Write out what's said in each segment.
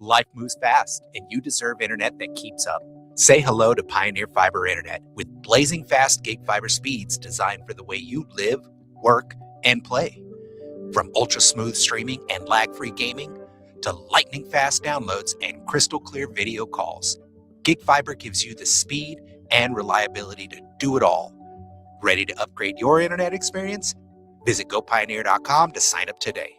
Life moves fast, and you deserve internet that keeps up. Say hello to Pioneer Fiber Internet with blazing fast gig fiber speeds designed for the way you live, work, and play. From ultra-smooth streaming and lag-free gaming to lightning-fast downloads and crystal-clear video calls, gig fiber gives you the speed and reliability to do it all. Ready to upgrade your internet experience? Visit gopioneer.com to sign up today.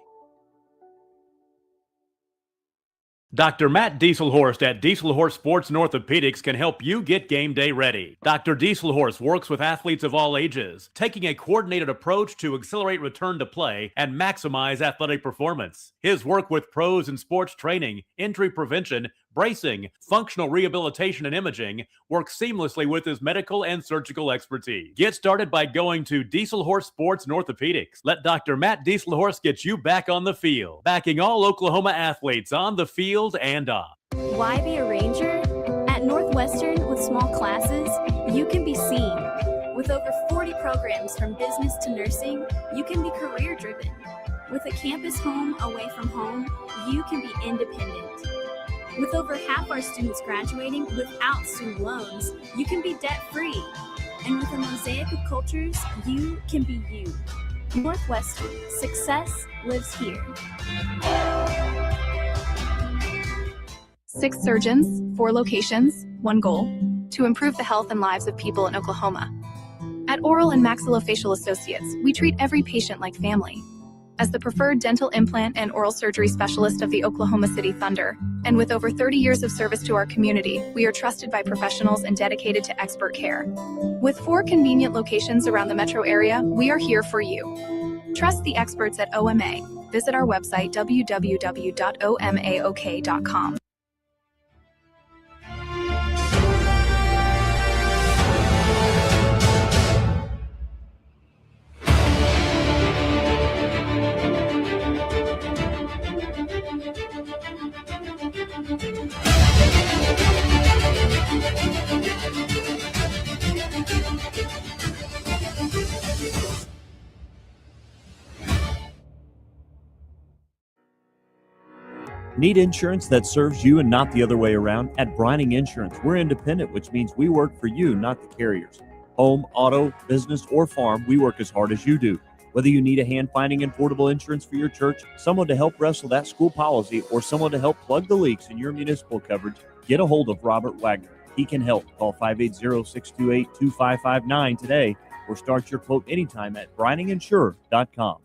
Dr. Matt Dieselhorst at Dieselhorst Sports and Orthopedics can help you get game day ready. Dr. Dieselhorst works with athletes of all ages, taking a coordinated approach to accelerate return to play and maximize athletic performance. His work with pros in sports training, injury prevention, bracing, functional rehabilitation, and imaging works seamlessly with his medical and surgical expertise. Get started by going to Dieselhorst Sports and Orthopedics. Let Dr. Matt Dieselhorst get you back on the field, backing all Oklahoma athletes on the field and off. Why be a Ranger? At Northwestern, with small classes, you can be seen. With over 40 programs from business to nursing, you can be career-driven. With a campus home away from home, you can be independent. With over half our students graduating without student loans, you can be debt-free. And with a mosaic of cultures, you can be you. Northwestern, success lives here. 6 surgeons, 4 locations, 1 goal: to improve the health and lives of people in Oklahoma. At Oral and Maxillofacial Associates, we treat every patient like family. As the preferred dental implant and oral surgery specialist of the Oklahoma City Thunder, and with over 30 years of service to our community, we are trusted by professionals and dedicated to expert care. With 4 convenient locations around the metro area, we are here for you. Trust the experts at OMA. Visit our website, www.omaok.com. Need insurance that serves you and not the other way around? At Brining Insurance, we're independent, which means we work for you, not the carriers. Home, auto, business, or farm, we work as hard as you do. Whether you need a hand finding and portable insurance for your church, someone to help wrestle that school policy, or someone to help plug the leaks in your municipal coverage, get a hold of Robert Wagner. He can help. Call 580-628-2559 today or start your quote anytime at brininginsure.com.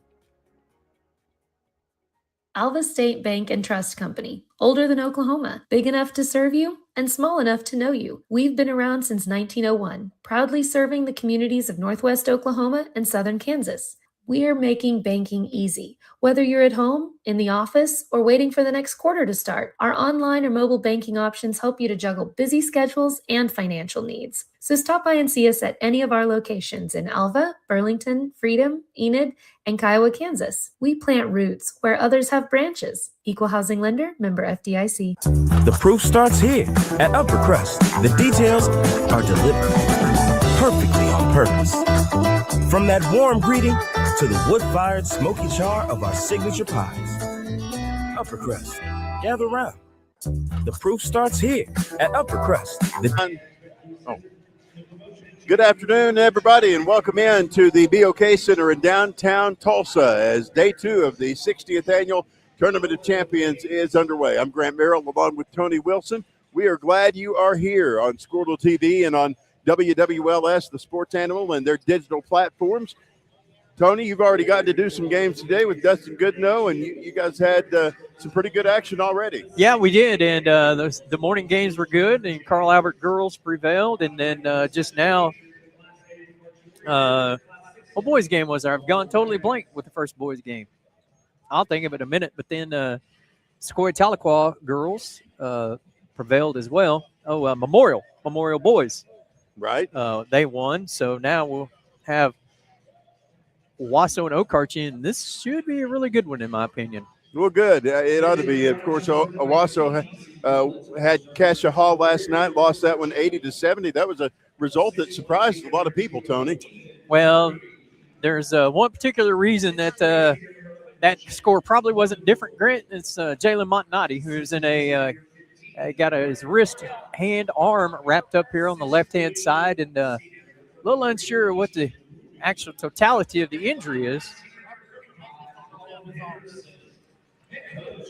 Alva State Bank and Trust Company. Older than Oklahoma, big enough to serve you, and small enough to know you. We've been around since 1901, proudly serving the communities of Northwest Oklahoma and Southern Kansas. We are making banking easy. Whether you're at home, in the office, or waiting for the next quarter to start, our online or mobile banking options help you to juggle busy schedules and financial needs. So stop by and see us at any of our locations in Alva, Burlington, Freedom, Enid, and Kiowa, Kansas. We plant roots where others have branches. Equal housing lender, member FDIC. The proof starts here at Upper Crust. The details are delivered perfectly on purpose. From that warm greeting to the wood-fired smoky char of our signature pies. Upper Crust, gather round. The proof starts here at Upper Crust. Good afternoon, everybody, and welcome in to the BOK Center in downtown Tulsa as day 2 of the 60th Annual Tournament of Champions is underway. I'm Grant Merrill along with Tony Wilson. We are glad you are here on Squirtle TV and on WWLS, the sports animal, and their digital platforms. Tony, you've already gotten to do some games today with Dustin Goodnow, and you guys had some pretty good action already. Yeah, we did, and the morning games were good, and Carl Albert girls prevailed, and then just now, what boys game was there? I've gone totally blank with the first boys game. I'll think of it in a minute, but then Sequoia Tahlequah girls prevailed as well. Memorial boys. Right. They won, so now we'll have Owasso and Okarche, and this should be a really good one in my opinion. Well, good. It ought to be. Of course, Owasso had Cassia Hall last night, lost that one 80-70. That was a result that surprised a lot of people, Tony. Well, there's one particular reason that that score probably wasn't different, Grant. It's Jalen Montanati, who's in got his wrist, hand, arm wrapped up here on the left-hand side, and a little unsure what the actual totality of the injury is.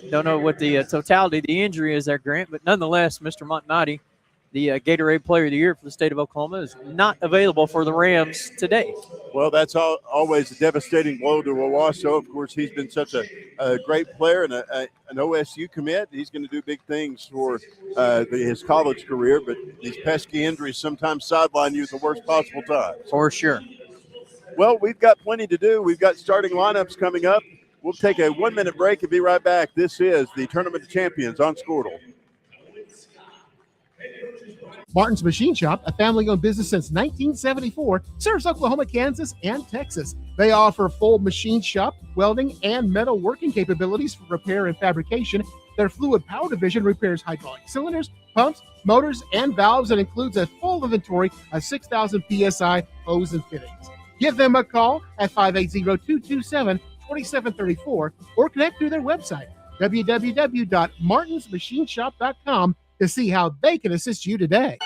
Don't know what the totality of the injury is there, Grant, but nonetheless, Mr. Montanati, the Gatorade Player of the Year for the state of Oklahoma, is not available for the Rams today. Well, that's always a devastating blow to Owasso. Of course, he's been such a great player and an OSU commit. He's going to do big things for his college career, but these pesky injuries sometimes sideline you at the worst possible time. For sure. Well, we've got plenty to do. We've got starting lineups coming up. We'll take a 1-minute break and be right back. This is the Tournament of Champions on Squirtle. Martin's Machine Shop, a family-owned business since 1974, serves Oklahoma, Kansas, and Texas. They offer full machine shop, welding, and metal working capabilities for repair and fabrication. Their fluid power division repairs hydraulic cylinders, pumps, motors, and valves, and includes a full inventory of 6,000 PSI hose and fittings. Give them a call at 580-227-2734 or connect through their website, www.martinsmachineshop.com, to see how they can assist you today.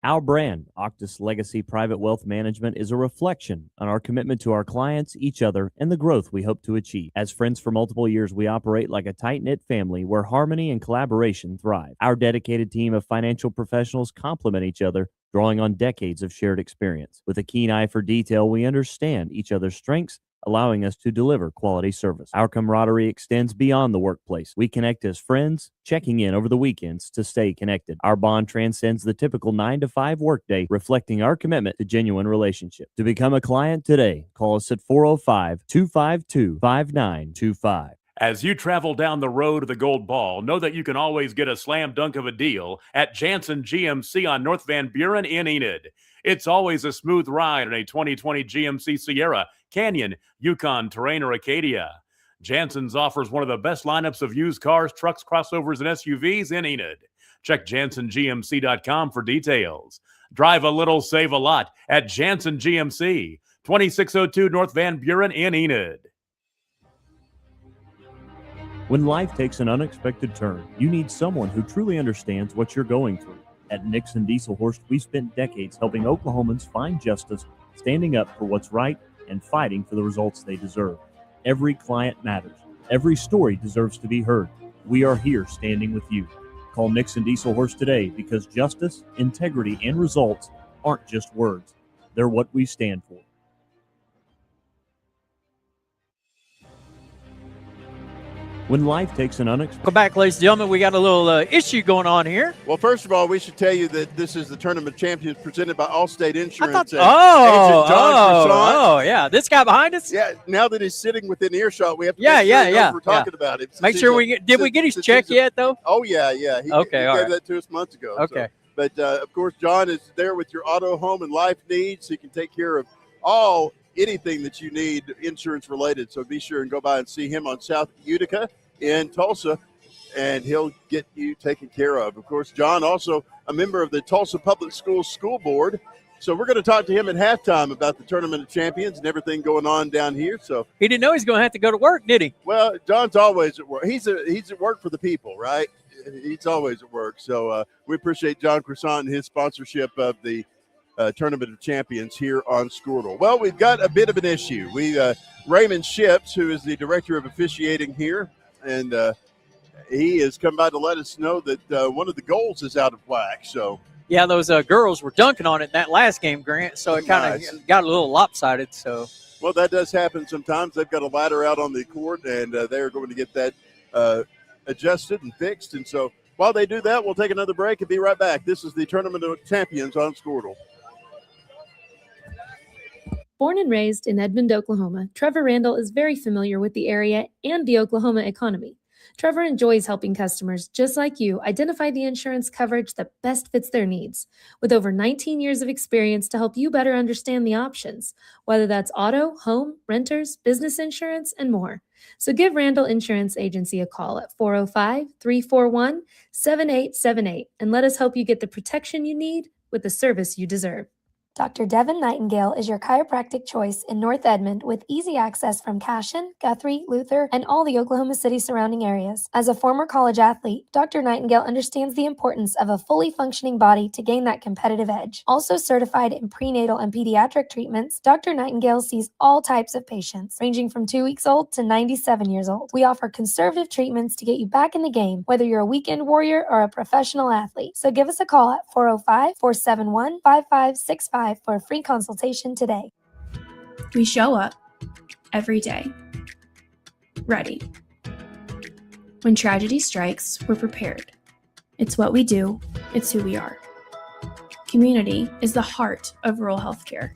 Our brand, Octus Legacy Private Wealth Management, is a reflection on our commitment to our clients, each other, and the growth we hope to achieve. As friends for multiple years, we operate like a tight-knit family where harmony and collaboration thrive. Our dedicated team of financial professionals complement each other, drawing on decades of shared experience. With a keen eye for detail, we understand each other's strengths, allowing us to deliver quality service. Our camaraderie extends beyond the workplace. We connect as friends, checking in over the weekends to stay connected. Our bond transcends the typical 9-to-5 workday, reflecting our commitment to genuine relationship. To become a client today, call us at 405-252-5925. As you travel down the road to the Gold Ball, know that you can always get a slam dunk of a deal at Jansen GMC on North Van Buren in Enid. It's always a smooth ride in a 2020 GMC Sierra, Canyon, Yukon, Terrain, or Acadia. Jansen's offers one of the best lineups of used cars, trucks, crossovers, and SUVs in Enid. Check JansenGMC.com for details. Drive a little, save a lot at Jansen GMC, 2602 North Van Buren in Enid. When life takes an unexpected turn, you need someone who truly understands what you're going through. At Nixon Dieselhorst, we've spent decades helping Oklahomans find justice, standing up for what's right, and fighting for the results they deserve. Every client matters. Every story deserves to be heard. We are here standing with you. Call Nixon Dieselhorst today because justice, integrity, and results aren't just words. They're what we stand for. When life takes an unexpected... Welcome back, ladies and gentlemen. We got a little issue going on here. Well, first of all, we should tell you that this is the Tournament of Champions presented by Allstate Insurance. Yeah. This guy behind us? Yeah, now that he's sitting within earshot, we have to make sure he knows we're talking about it. Make sure we get his check yet, though? Oh, yeah. He gave that to us months ago. Okay. So. But, of course, John is there with your auto, home, and life needs. He can take care of anything that you need insurance-related. So be sure and go by and see him on South Utica in Tulsa, and he'll get you taken care of. Of course, John also a member of the Tulsa Public Schools School Board. So we're going to talk to him at halftime about the Tournament of Champions and everything going on down here. So he didn't know he's going to have to go to work, did he? Well, John's always at work. He's at work for the people, right? He's always at work. So we appreciate John Croissant and his sponsorship of the Tournament of Champions here on Squirtle. Well, we've got a bit of an issue. Raymond Ships, who is the director of officiating here, and he has come by to let us know that one of the goals is out of whack. So yeah, those girls were dunking on it in that last game, Grant. So it kind of got a little lopsided. So well, that does happen sometimes. They've got a ladder out on the court, and they are going to get that adjusted and fixed. And so while they do that, we'll take another break and be right back. This is the Tournament of Champions on Squirtle. Born and raised in Edmond, Oklahoma, Trevor Randall is very familiar with the area and the Oklahoma economy. Trevor enjoys helping customers just like you identify the insurance coverage that best fits their needs, with over 19 years of experience to help you better understand the options, whether that's auto, home, renters, business insurance, and more. So give Randall Insurance Agency a call at 405-341-7878 and let us help you get the protection you need with the service you deserve. Dr. Devin Nightingale is your chiropractic choice in North Edmond with easy access from Cashion, Guthrie, Luther, and all the Oklahoma City surrounding areas. As a former college athlete, Dr. Nightingale understands the importance of a fully functioning body to gain that competitive edge. Also certified in prenatal and pediatric treatments, Dr. Nightingale sees all types of patients, ranging from 2 weeks old to 97 years old. We offer conservative treatments to get you back in the game, whether you're a weekend warrior or a professional athlete. So give us a call at 405-471-5565 for a free consultation today. We show up every day, ready. When tragedy strikes, we're prepared. It's what we do, it's who we are. Community is the heart of rural healthcare.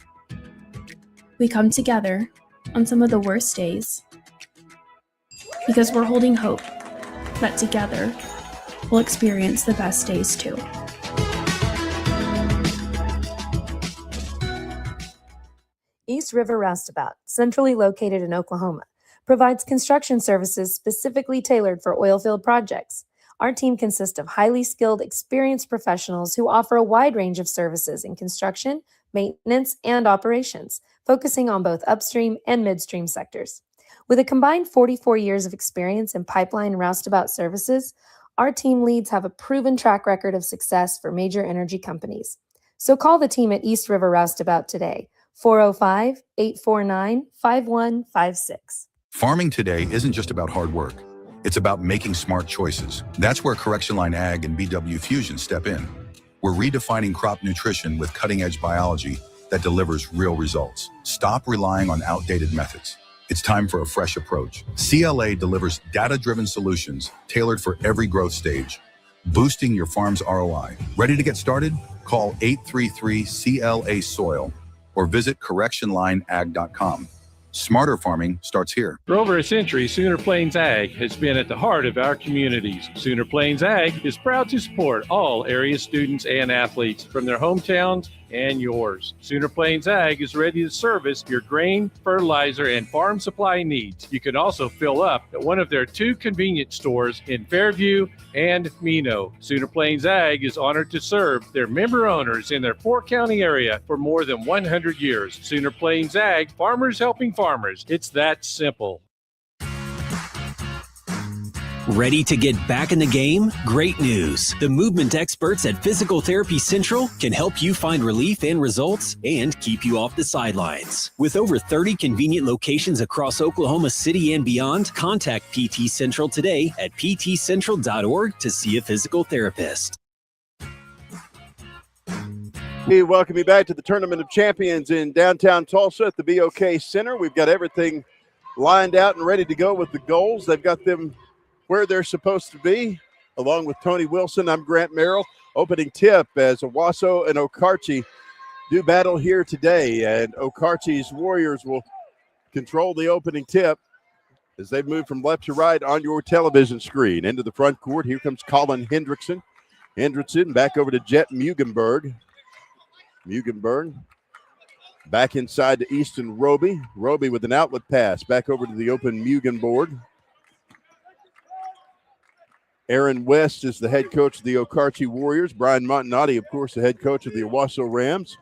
We come together on some of the worst days because we're holding hope that together we'll experience the best days too. East River Roustabout, centrally located in Oklahoma, provides construction services specifically tailored for oilfield projects. Our team consists of highly skilled, experienced professionals who offer a wide range of services in construction, maintenance, and operations, focusing on both upstream and midstream sectors. With a combined 44 years of experience in pipeline and roustabout services, our team leads have a proven track record of success for major energy companies. So call the team at East River Roustabout today, 405-849-5156. Farming today isn't just about hard work. It's about making smart choices. That's where Correction Line Ag and BW Fusion step in. We're redefining crop nutrition with cutting-edge biology that delivers real results. Stop relying on outdated methods. It's time for a fresh approach. CLA delivers data-driven solutions tailored for every growth stage, boosting your farm's ROI. Ready to get started? Call 833-CLA-SOIL or visit correctionlineag.com. Smarter farming starts here. For over a century, Sooner Plains Ag has been at the heart of our communities. Sooner Plains Ag is proud to support all area students and athletes from their hometowns and yours. Sooner Plains Ag is ready to service your grain, fertilizer, and farm supply needs. You can also fill up at one of their 2 convenience stores in Fairview and Mino. Sooner Plains Ag is honored to serve their member owners in their 4-county area for more than 100 years. Sooner Plains Ag, farmers helping farmers. It's that simple. Ready to get back in the game? Great news! The movement experts at Physical Therapy Central can help you find relief and results and keep you off the sidelines. With over 30 convenient locations across Oklahoma City and beyond, contact PT Central today at ptcentral.org to see a physical therapist. We welcome you back to the Tournament of Champions in downtown Tulsa at the BOK Center. We've got everything lined out and ready to go with the goals. They've got them where they're supposed to be. Along with Tony Wilson, I'm Grant Merrill. Opening tip as Owasso and Okarche do battle here today. And Okarche's Warriors will control the opening tip as they move from left to right on your television screen. Into the front court, here comes Colin Hendrickson. Hendrickson back over to Jet Mugenberg. Mugenberg back inside to Easton Roby. Roby with an outlet pass back over to the open Mugenberg. Aaron West is the head coach of the Okarche Warriors. Brian Montanati, of course, the head coach of the Owasso Rams.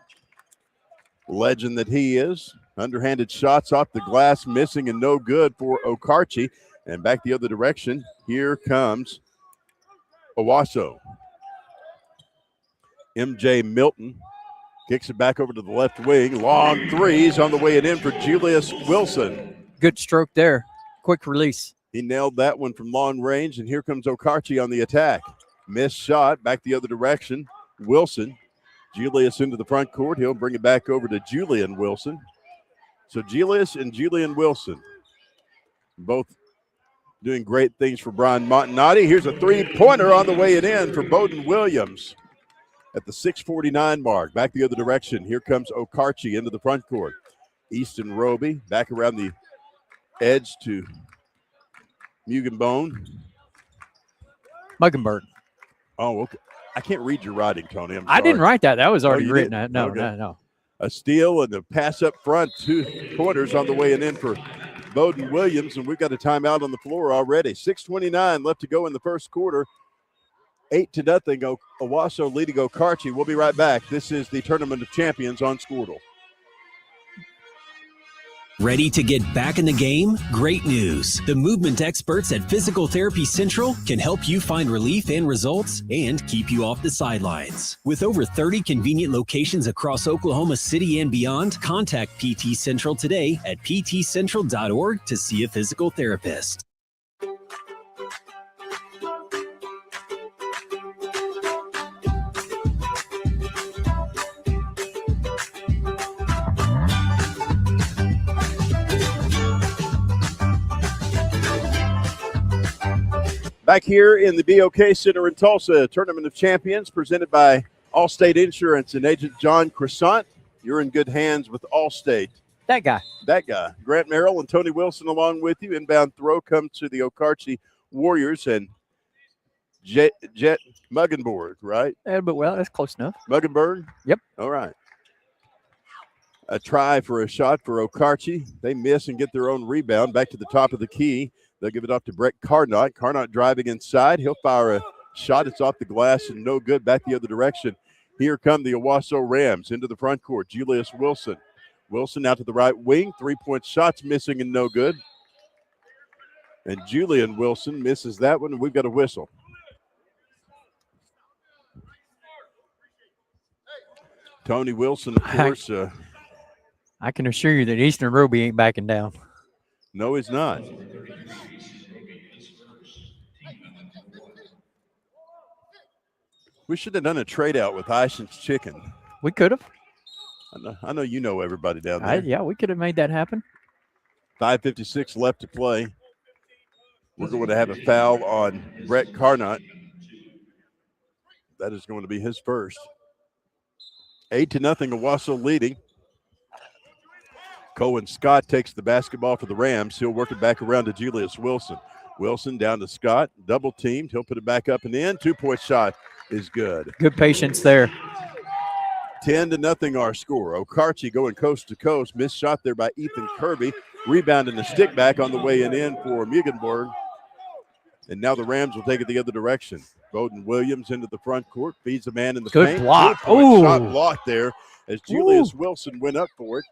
Legend that he is. Underhanded shots off the glass, missing and no good for Okarche. And back the other direction, here comes Owasso. MJ Milton kicks it back over to the left wing. Long threes on the way and in for Julius Wilson. Good stroke there. Quick release. He nailed that one from long range, and here comes Okarche on the attack. Missed shot, back the other direction. Wilson. Julius into the front court. He'll bring it back over to Julian Wilson. So Julius and Julian Wilson, both doing great things for Brian Montanati. Here's a three-pointer on the way and in for Bowden Williams at the 6:49 mark. Back the other direction. Here comes Okarche into the front court. Easton Roby back around the edge to Mugenbone. Muggenberg. Oh, okay. I can't read your writing, Tony. I'm sorry. I didn't write that. That was already you written. didn't? No, Okay. no. A steal and a pass up front. 2 pointers on the way and in for Bowden Williams, and we've got a timeout on the floor already. 6:29 left to go in the first quarter. 8-0. Owasso leading Okarche. We'll be right back. This is the Tournament of Champions on Squirtle. Ready to get back in the game? Great news. The movement experts at Physical Therapy Central can help you find relief and results and keep you off the sidelines. With over 30 convenient locations across Oklahoma City and beyond, contact PT Central today at ptcentral.org to see a physical therapist. Back here in the BOK Center in Tulsa, Tournament of Champions presented by Allstate Insurance and Agent John Croissant. You're in good hands with Allstate. That guy. Grant Merrill and Tony Wilson along with you. Inbound throw comes to the Okarche Warriors and Jet Muggenborg, right? But well, that's close enough. Muggenberg? Yep. All right. A try for a shot for Okarche. They miss and get their own rebound. Back to the top of the key. They'll give it off to Brett Carnot. Carnot driving inside. He'll fire a shot. It's off the glass and no good. Back the other direction. Here come the Owasso Rams into the front court. Julius Wilson. Wilson out to the right wing. 3-point shots missing and no good. And Julian Wilson misses that one, and we've got a whistle. Tony Wilson, of course. I can assure you that Eastern Ruby ain't backing down. No, he's not. We should have done a trade out with Ison's Chicken. We could have. I know you know everybody down there. Yeah, we could have made that happen. 5:56 left to play. We're going to have a foul on Brett Carnot. That is going to be his first. 8-0, Owasso leading. Cohen Scott takes the basketball for the Rams. He'll work it back around to Julius Wilson. Wilson down to Scott, double teamed. He'll put it back up and in. 2-point shot is good. Good patience there. 10-0 our score. Okarche going coast to coast. Missed shot there by Ethan Kirby. Rebound and a stick back on the way and in for Mugenborg. And now the Rams will take it the other direction. Bowden Williams into the front court. Feeds a man in the paint. Good block. Shot blocked there as Julius Wilson went up for it.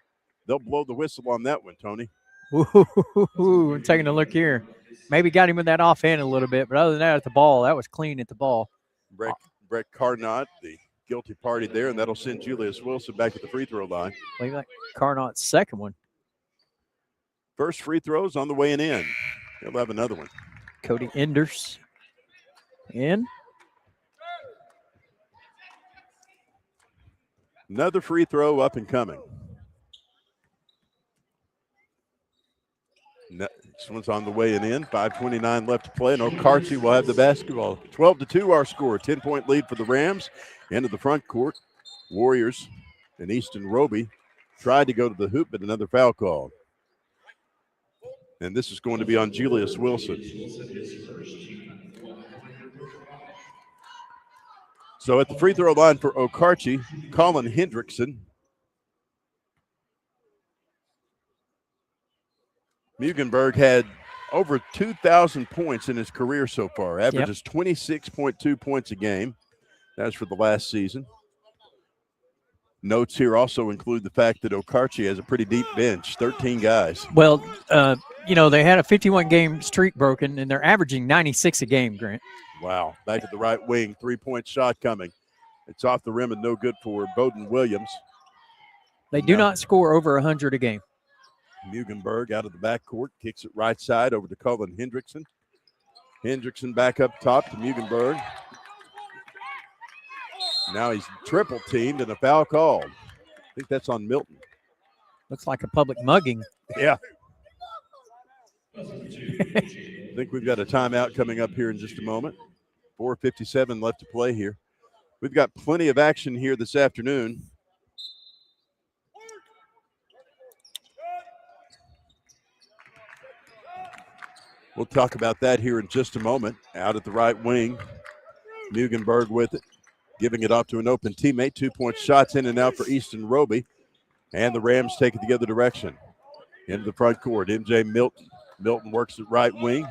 They'll blow the whistle on that one, Tony. Ooh, I'm taking a look here. Maybe got him with that offhand a little bit, but other than that, at the ball, that was clean at the ball. Brett Carnot, the guilty party there, and that'll send Julius Wilson back to the free throw line. I believe that Carnot's second one. First free throws on the way and in. He'll have another one. Cody Enders in. Another free throw up and coming. This one's on the way and in. 5:29 left to play, and Okarche will have the basketball. 12-2 our score. 10-point lead for the Rams. Into the front court. Warriors and Easton Roby tried to go to the hoop, but another foul call. And this is going to be on Julius Wilson. So at the free throw line for Okarche, Colin Hendrickson. Mugenberg had over 2,000 points in his career so far. Averages 26.2 points a game. That's for the last season. Notes here also include the fact that Okarche has a pretty deep bench, 13 guys. Well, they had a 51-game streak broken, and they're averaging 96 a game, Grant. Wow. Back at the right wing, 3-point shot coming. It's off the rim and no good for Bowden Williams. They do not score over 100 a game. Mugenberg out of the backcourt, kicks it right side over to Colin Hendrickson. Hendrickson back up top to Mugenberg. Now he's triple teamed and a foul called. I think that's on Milton. Looks like a public mugging. Yeah. I think we've got a timeout coming up here in just a moment. 4:57 left to play here. We've got plenty of action here this afternoon. We'll talk about that here in just a moment. Out at the right wing, Mugenberg with it, giving it off to an open teammate. 2-point shots in and out for Easton Roby. And the Rams take it the other direction. Into the front court, MJ Milton. Milton works at right wing.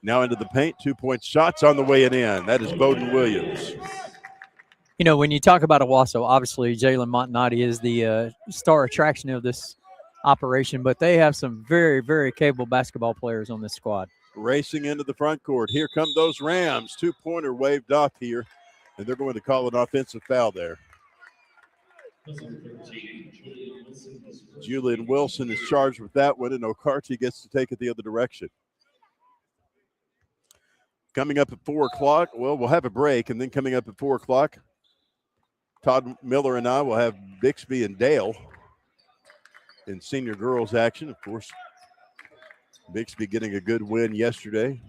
Now into the paint. 2-point shots on the way and in. That is Bowden Williams. You know, when you talk about Owasso, obviously Jalen Montanati is the star attraction of this operation, but they have some very, very capable basketball players on this squad. Racing into the front court. Here come those Rams. 2-pointer waved off here, and they're going to call an offensive foul there. Julian Wilson is charged with that one, and Okarche gets to take it the other direction. Coming up at 4 o'clock, well, we'll have a break, and then coming up at 4 o'clock, Todd Miller and I will have Bixby and Dale in senior girls action. Of course, Bixby getting a good win yesterday.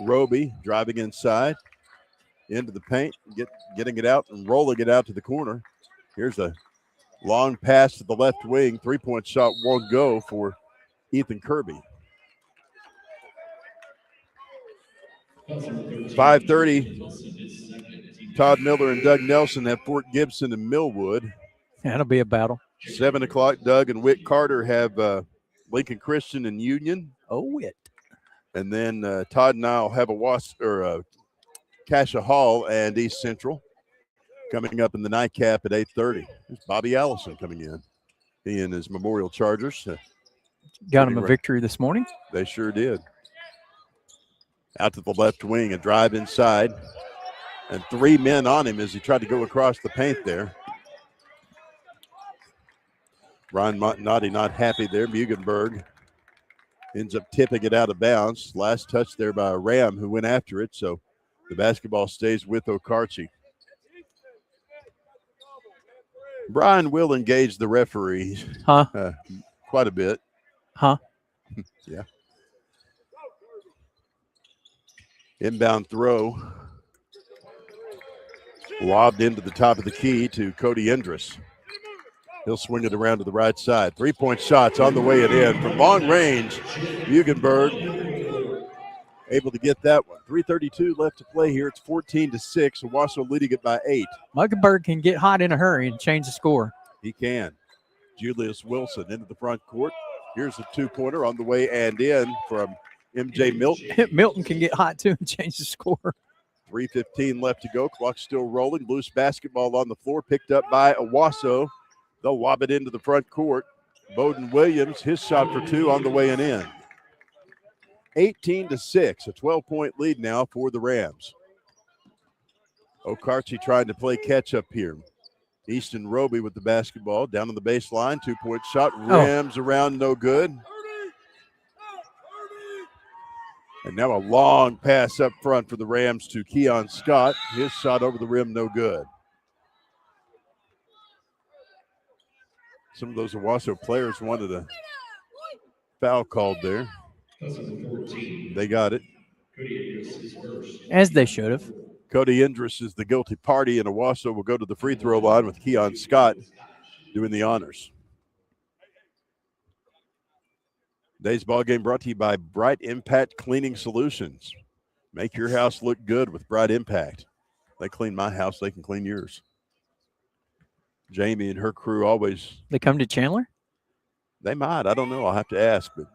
Roby driving inside into the paint, getting it out and rolling it out to the corner. Here's a long pass to the left wing. 3-point shot won't go for Ethan Kirby. 5:30. Todd Miller and Doug Nelson have Fort Gibson and Millwood. That'll be a battle. 7 o'clock, Doug and Whit Carter have Lincoln Christian and Union. Oh, Whit. And then Todd and I will have Cassia Hall and East Central coming up in the nightcap at 8:30. There's Bobby Allison coming in. He and his Memorial Chargers. Got him a victory this morning. They sure did. Out to the left wing, a drive inside. And 3 men on him as he tried to go across the paint there. Ryan Montanati not happy there. Mugenberg ends up tipping it out of bounds. Last touch there by a Ram who went after it. So the basketball stays with Okarche. Brian will engage the referee quite a bit. Yeah. Inbound throw. Lobbed into the top of the key to Cody Endress. He'll swing it around to the right side. 3-point shots on the way and in. From long range, Mugenberg able to get that one. 3:32 left to play here. It's 14-6. Owasso leading it by 8. Mugenberg can get hot in a hurry and change the score. He can. Julius Wilson into the front court. Here's a 2-pointer on the way and in from MJ Milton. Milton can get hot too and change the score. 3:15 left to go. Clock still rolling. Loose basketball on the floor. Picked up by Owasso. They'll lob it into the front court. Bowden Williams, his shot for 2 on the way and in. 18-6, a 12-point lead now for the Rams. Okarche trying to play catch up here. Easton Roby with the basketball down on the baseline. 2-point shot. Rams around, no good. And now a long pass up front for the Rams to Keon Scott. His shot over the rim, no good. Some of those Owasso players wanted a foul called there. They got it. As they should have. Cody Endress is the guilty party, and Owasso will go to the free throw line with Keon Scott doing the honors. Today's ball game brought to you by Bright Impact Cleaning Solutions. Make your house look good with Bright Impact. They clean my house, they can clean yours. Jamie and her crew always. They come to Chandler? They might. I don't know. I'll have to ask. But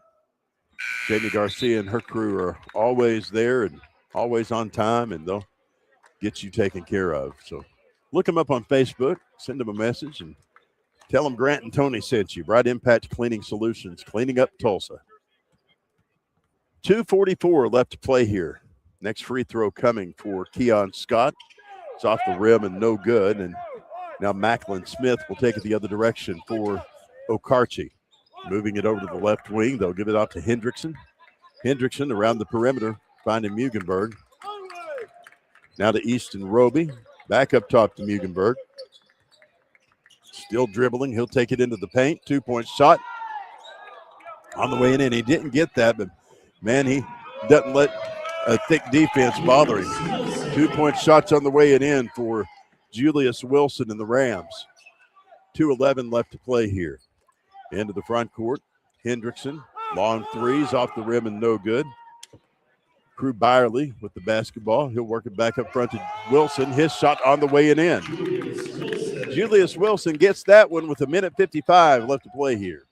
Jamie Garcia and her crew are always there and always on time, and they'll get you taken care of. So look them up on Facebook, send them a message, and tell them Grant and Tony sent you. Bright Impact Cleaning Solutions, cleaning up Tulsa. 2:44 left to play here. Next free throw coming for Keon Scott. It's off the rim and no good. And now Macklin Smith will take it the other direction for Okarche. Moving it over to the left wing. They'll give it off to Hendrickson. Hendrickson around the perimeter, finding Mugenberg. Now to Easton Roby. Back up top to Mugenberg. Still dribbling. He'll take it into the paint. 2-point shot on the way in. He didn't get that, but, man, he doesn't let a thick defense bother him. 2-point shots on the way in for Julius Wilson and the Rams. 2:11 left to play here. Into the front court. Hendrickson Long threes off the rim and no good. Crew Byerly with the basketball. He'll work it back up front to Wilson. His shot on the way and in. Julius Wilson gets that one with 1:55 left to play here.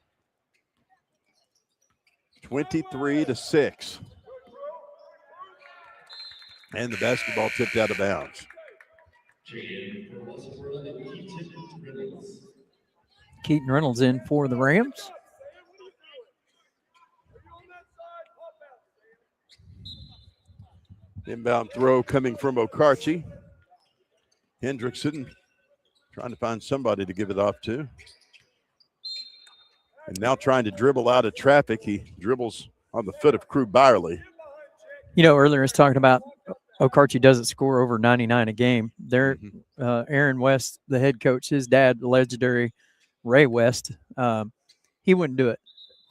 23-6. And the basketball tipped out of bounds. Keaton Reynolds in for the Rams. Inbound throw coming from Okarche. Hendrickson trying to find somebody to give it off to. And now trying to dribble out of traffic. He dribbles on the foot of Crew Byerly. You know, earlier I was talking about Okarche doesn't score over 99 a game. They're Aaron West, the head coach, his dad, the legendary Ray West, he wouldn't do it.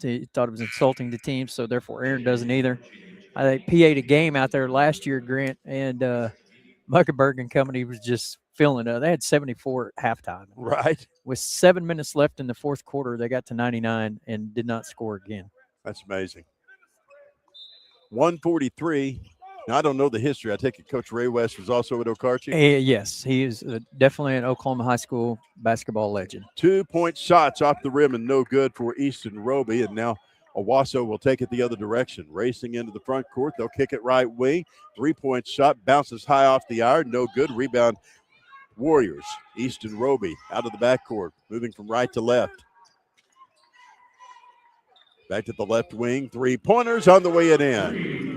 He thought it was insulting to teams, so therefore Aaron doesn't either. I think PA'd a game out there last year, Grant, and Muckenberg and company was just feeling it. They had 74 at halftime. Right. With 7 minutes left in the fourth quarter, they got to 99 and did not score again. That's amazing. 143. Now, I don't know the history. I take it Coach Ray West was also at Okarche? Yes, he is definitely an Oklahoma high school basketball legend. 2-point shots off the rim and no good for Easton Roby. And now Owasso will take it the other direction. Racing into the front court. They'll kick it right wing. 3-point shot bounces high off the iron. No good. Rebound Warriors. Easton Roby out of the backcourt. Moving from right to left. Back to the left wing. 3-pointers on the way and in.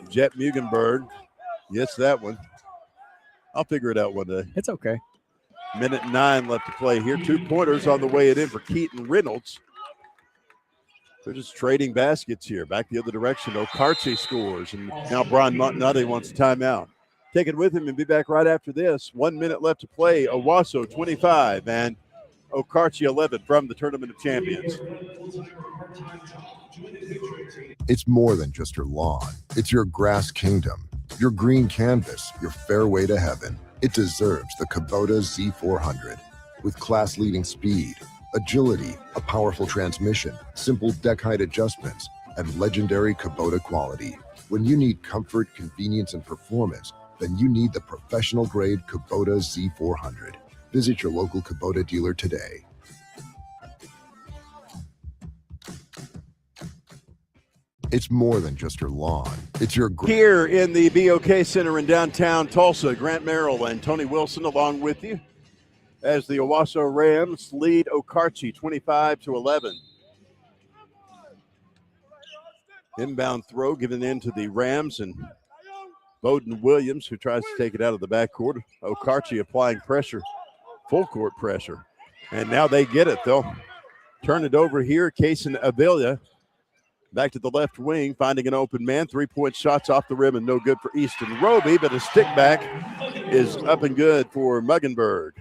Jet Mugenberg gets that one. I'll figure it out one day. It's okay. 1:09 left to play here. 2-pointers on the way and in for Keaton Reynolds. They're just trading baskets here. Back the other direction. Okarche scores. And now Brian Montnati wants a timeout. Take it with him and be back right after this. 1 minute left to play. Owasso 25 and Okarche 11 from the Tournament of Champions. It's more than just your lawn. It's your grass kingdom, your green canvas, your fairway to heaven. It deserves the Kubota Z400. With class-leading speed, agility, a powerful transmission, simple deck height adjustments, and legendary Kubota quality. When you need comfort, convenience, and performance, then you need the professional-grade Kubota Z400. Visit your local Kubota dealer today. It's more than just your lawn. It's your... Here in the BOK Center in downtown Tulsa, Grant Merrill and Tony Wilson along with you as the Owasso Rams lead Okarche 25-11. Inbound throw given in to the Rams and Bowden Williams, who tries to take it out of the backcourt. Okarche applying pressure, full court pressure. And now they get it. They'll turn it over here. Kason Avila back to the left wing, finding an open man. 3-point shots off the rim and no good for Easton Roby, but a stick back is up and good for Muggenberg.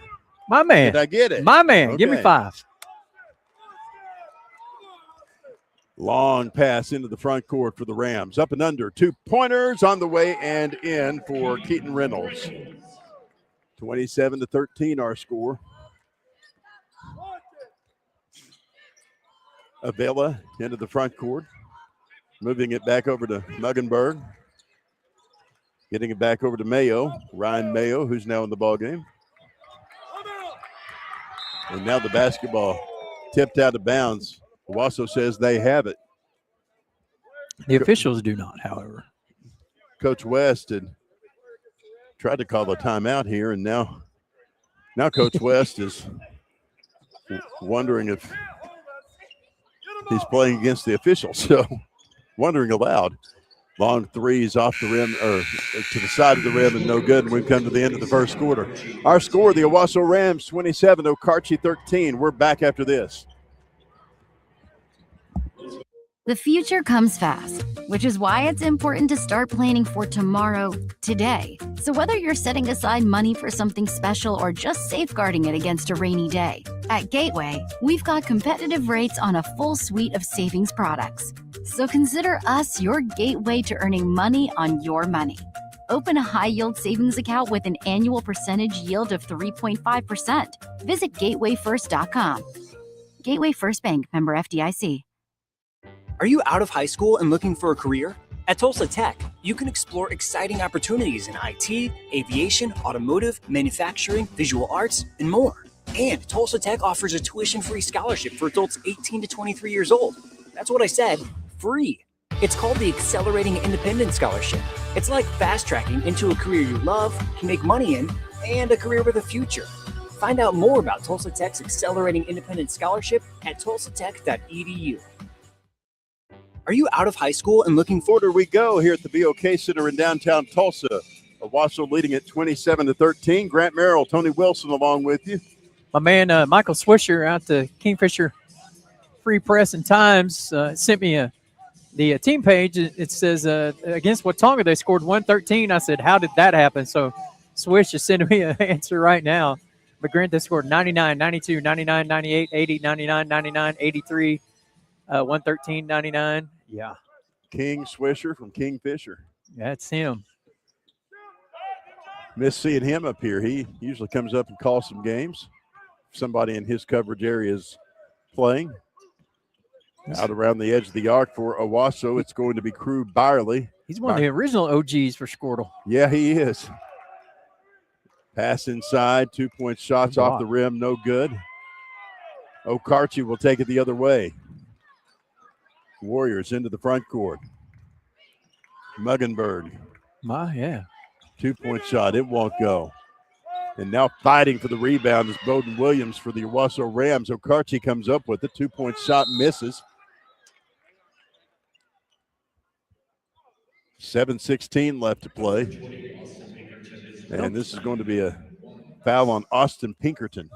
My man. Did I get it? My man. Okay. Give me 5. Long pass into the front court for the Rams. Up and under. 2-pointers on the way and in for Keaton Reynolds. 27-13 our score. Avila into the front court. Moving it back over to Muggenberg. Getting it back over to Mayo. Ryan Mayo, who's now in the ballgame. And now the basketball tipped out of bounds. Owasso says they have it. The officials do not, however. Coach West had tried to call a timeout here, and now Coach West is wondering if he's playing against the officials. So wondering aloud. Long threes off the rim, or to the side of the rim, and no good. And we've come to the end of the first quarter. Our score, the Owasso Rams 27, Okarche 13. We're back after this. The future comes fast, which is why it's important to start planning for tomorrow, today. So whether you're setting aside money for something special or just safeguarding it against a rainy day, at Gateway, we've got competitive rates on a full suite of savings products. So consider us your gateway to earning money on your money. Open a high-yield savings account with an annual percentage yield of 3.5%. Visit gatewayfirst.com. Gateway First Bank, member FDIC. Are you out of high school and looking for a career? At Tulsa Tech, you can explore exciting opportunities in IT, aviation, automotive, manufacturing, visual arts, and more. And Tulsa Tech offers a tuition-free scholarship for adults 18 to 23 years old. That's what I said, free. It's called the Accelerating Independent Scholarship. It's like fast-tracking into a career you love, can make money in, and a career with a future. Find out more about Tulsa Tech's Accelerating Independent Scholarship at tulsatech.edu. Are you out of high school and looking forward? We go here at the BOK Center in downtown Tulsa. Owasso leading at 27-13. Grant Merrill, Tony Wilson along with you. My man Michael Swisher out the Kingfisher Free Press and Times sent me the team page. It says against Watonga they scored 113. I said, how did that happen? So Swish is sending me an answer right now. But Grant, they scored 99, 92, 99, 98, 80, 99, 99, 83, 113, 99. Yeah. King Swisher from Kingfisher. That's him. Miss seeing him up here. He usually comes up and calls some games. Somebody in his coverage area is playing. Out around the edge of the arc for Owasso, it's going to be Crew Byerly. He's one of the original OGs for Squirtle. Yeah, he is. Pass inside, 2-point shots off the rim, no good. Okarche will take it the other way. Warriors into the front court. Muggenberg. Yeah. 2-point shot, it won't go. And now fighting for the rebound is Bowden Williams for the Owasso Rams. Okarche comes up with it. 2-point shot misses. 7:16 left to play. And this is going to be a foul on Austin Pinkerton.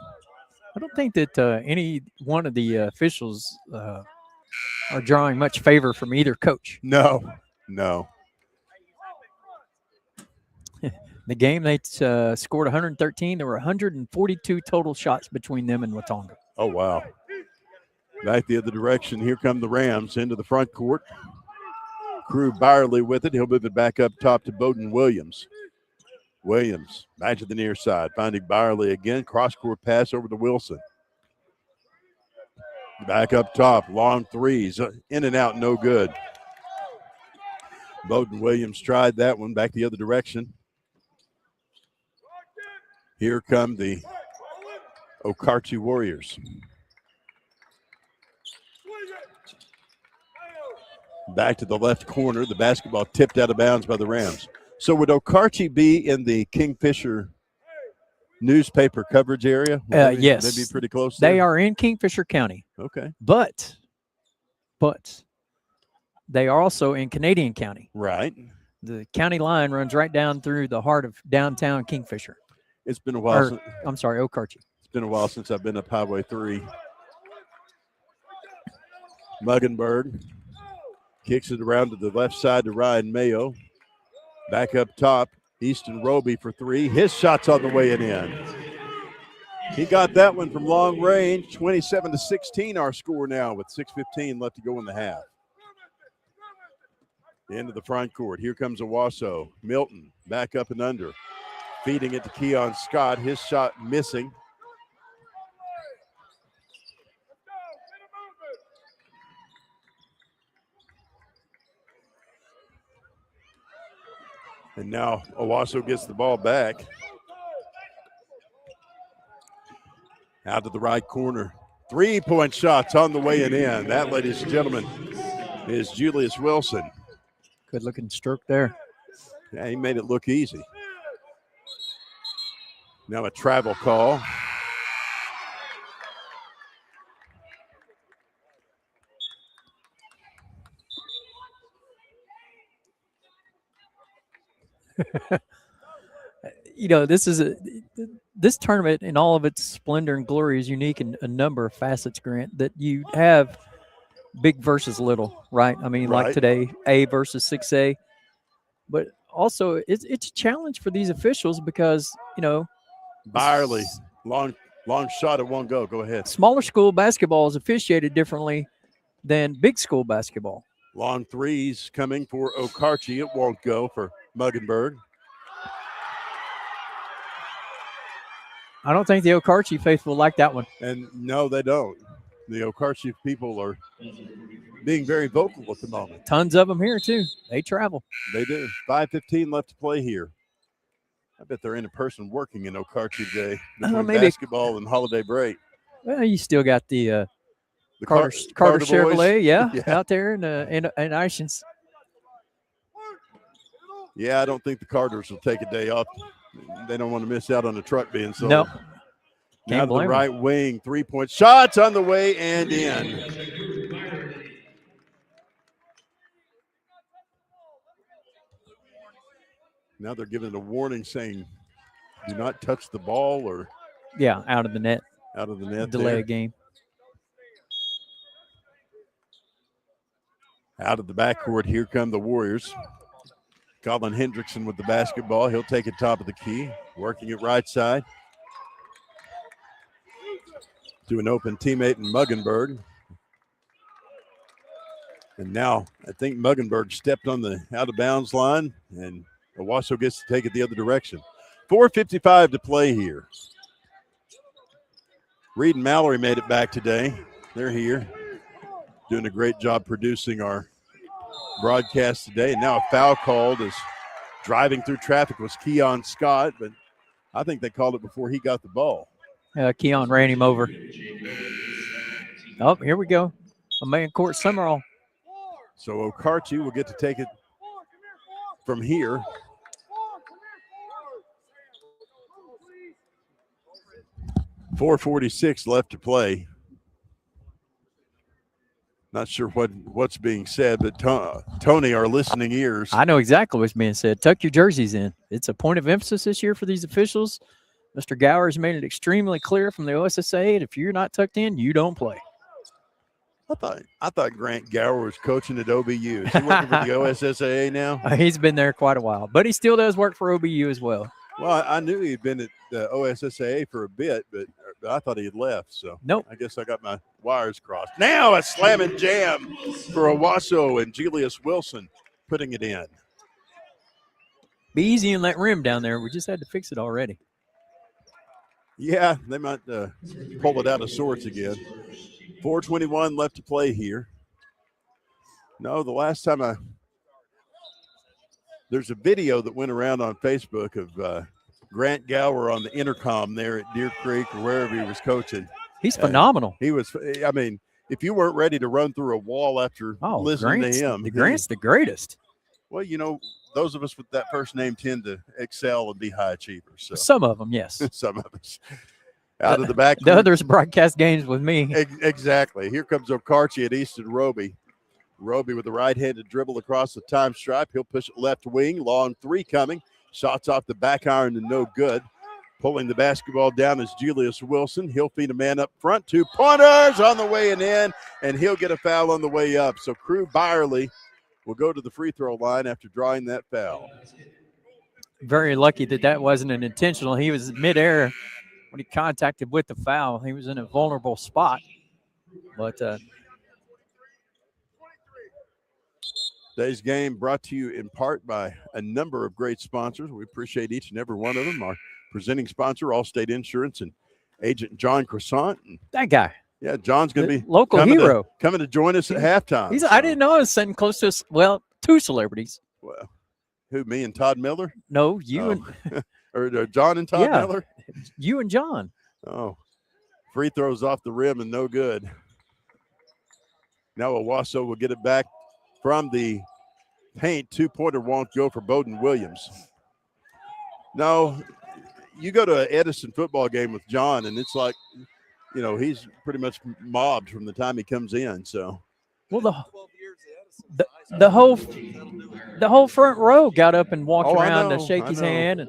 I don't think that any one of the officials are drawing much favor from either coach. No. The game, they scored 113. There were 142 total shots between them and Watonga. Oh, wow. Back the other direction. Here come the Rams into the front court. Crew Byerly with it. He'll move it back up top to Bowden Williams. Williams back to the near side, finding Byerly again. Cross-court pass over to Wilson. Back up top, long threes. In and out, no good. Bowden Williams tried that one, back the other direction. Here come the Okarche Warriors. Back to the left corner. The basketball tipped out of bounds by the Rams. So would Okarche be in the Kingfisher newspaper coverage area? Yes. They'd be pretty close They there? are in Kingfisher County. Okay. But they are also in Canadian County. Right. The county line runs right down through the heart of downtown Kingfisher. It's been a while. I'm sorry, Okarche. It's been a while since I've been up Highway 3. Muggenberg kicks it around to the left side to Ryan Mayo. Back up top, Easton Roby for three. His shot's on the way and in. He got that one from long range. 27-16 our score now with 6:15 left to go in the half. Into the front court. Here comes Owasso. Milton back up and under. Feeding it to Keon Scott. His shot missing. And now Owasso gets the ball back. Out to the right corner. 3-point shots on the way and in. That, ladies and gentlemen, is Julius Wilson. Good looking stroke there. Yeah, he made it look easy. Now a travel call. You know, this tournament in all of its splendor and glory is unique in a number of facets, Grant, that you have big versus little, right? I mean, like today, A versus 6A. But also, it's a challenge for these officials because, you know. Byerly, long shot, it won't go. Go ahead. Smaller school basketball is officiated differently than big school basketball. Long threes coming for Okarche. It won't go for Muggenberg. I don't think the Okarche faithful like that one. And no, they don't. The Okarche people are being very vocal at the moment. Tons of them here, too. They travel. They do. 5:15 left to play here. I bet they're in person working in Okarche today between maybe. basketball and holiday break. Well, you still got the Carter Carter Chevrolet, boys. yeah, Yeah. out there in Ishans. Yeah, I don't think the Carters will take a day off. They don't want to miss out on the truck being sold. Nope. Now Can't to the blame right wing, 3-point shots on the way and in. Now they're giving a warning saying, do not touch the ball or out of the net. Out of the net. Delay a game. Out of the backcourt, here come the Warriors. Colin Hendrickson with the basketball. He'll take it top of the key, working it right side to an open teammate in Muggenberg. And now I think Muggenberg stepped on the out-of-bounds line, and Owasso gets to take it the other direction. 4:55 to play here. Reed and Mallory made it back today. They're here, doing a great job producing our broadcast today. And now a foul called as driving through traffic was Keon Scott, but I think they called it before he got the ball. Keon ran him over. Oh, here we go. A man court Summerall. So Okarche will get to take it from here. .446 left to play. Not sure what's being said, but Tony, our listening ears. I know exactly what's being said. Tuck your jerseys in. It's a point of emphasis this year for these officials. Mr. Gower has made it extremely clear from the OSSA that if you're not tucked in, you don't play. I thought Grant Gower was coaching at OBU. Is he working for the OSSAA now? He's been there quite a while, but he still does work for OBU as well. Well, I knew he'd been at the OSSAA for a bit, but I thought he had left. So nope. I guess I got my wires crossed. Now a slam and jam for Owasso and Julius Wilson putting it in. Be easy in that rim down there. We just had to fix it already. Yeah, they might pull it out of sorts again. 4:21 left to play here. No, the last time there's a video that went around on Facebook of Grant Gower on the intercom there at Deer Creek or wherever he was coaching. He's phenomenal. He was, I mean, if you weren't ready to run through a wall after listening to him. Grant's the greatest. Well, you know, those of us with that first name tend to excel and be high achievers. So. Some of them, yes. Some of us. Out of the back. The others broadcast games with me. Exactly. Here comes Okarche at Easton Roby. Roby with the right-handed dribble across the time stripe. He'll push it left wing. Long three coming. Shots off the back iron and no good. Pulling the basketball down is Julius Wilson. He'll feed a man up front. 2 pointers on the way and in, and he'll get a foul on the way up. So Crew Byerly will go to the free throw line after drawing that foul. Very lucky that wasn't an intentional. He was midair when he contacted with the foul. He was in a vulnerable spot. But today's game brought to you in part by a number of great sponsors. We appreciate each and every one of them. Our presenting sponsor, Allstate Insurance, and agent John Croissant. That guy. Yeah, John's going to be local hero. Coming to join us at halftime. I didn't know I was sitting close to, two celebrities. Well, who, me and Todd Miller? No, you and or John and Todd Miller? You and John. Oh, free throws off the rim and no good. Now Owasso will get it back from the paint. 2-pointer won't go for Bowden Williams. No, you go to an Edison football game with John, and it's like, you know, he's pretty much mobbed from the time he comes in. So, well, the whole front row got up and walked around to shake his hand.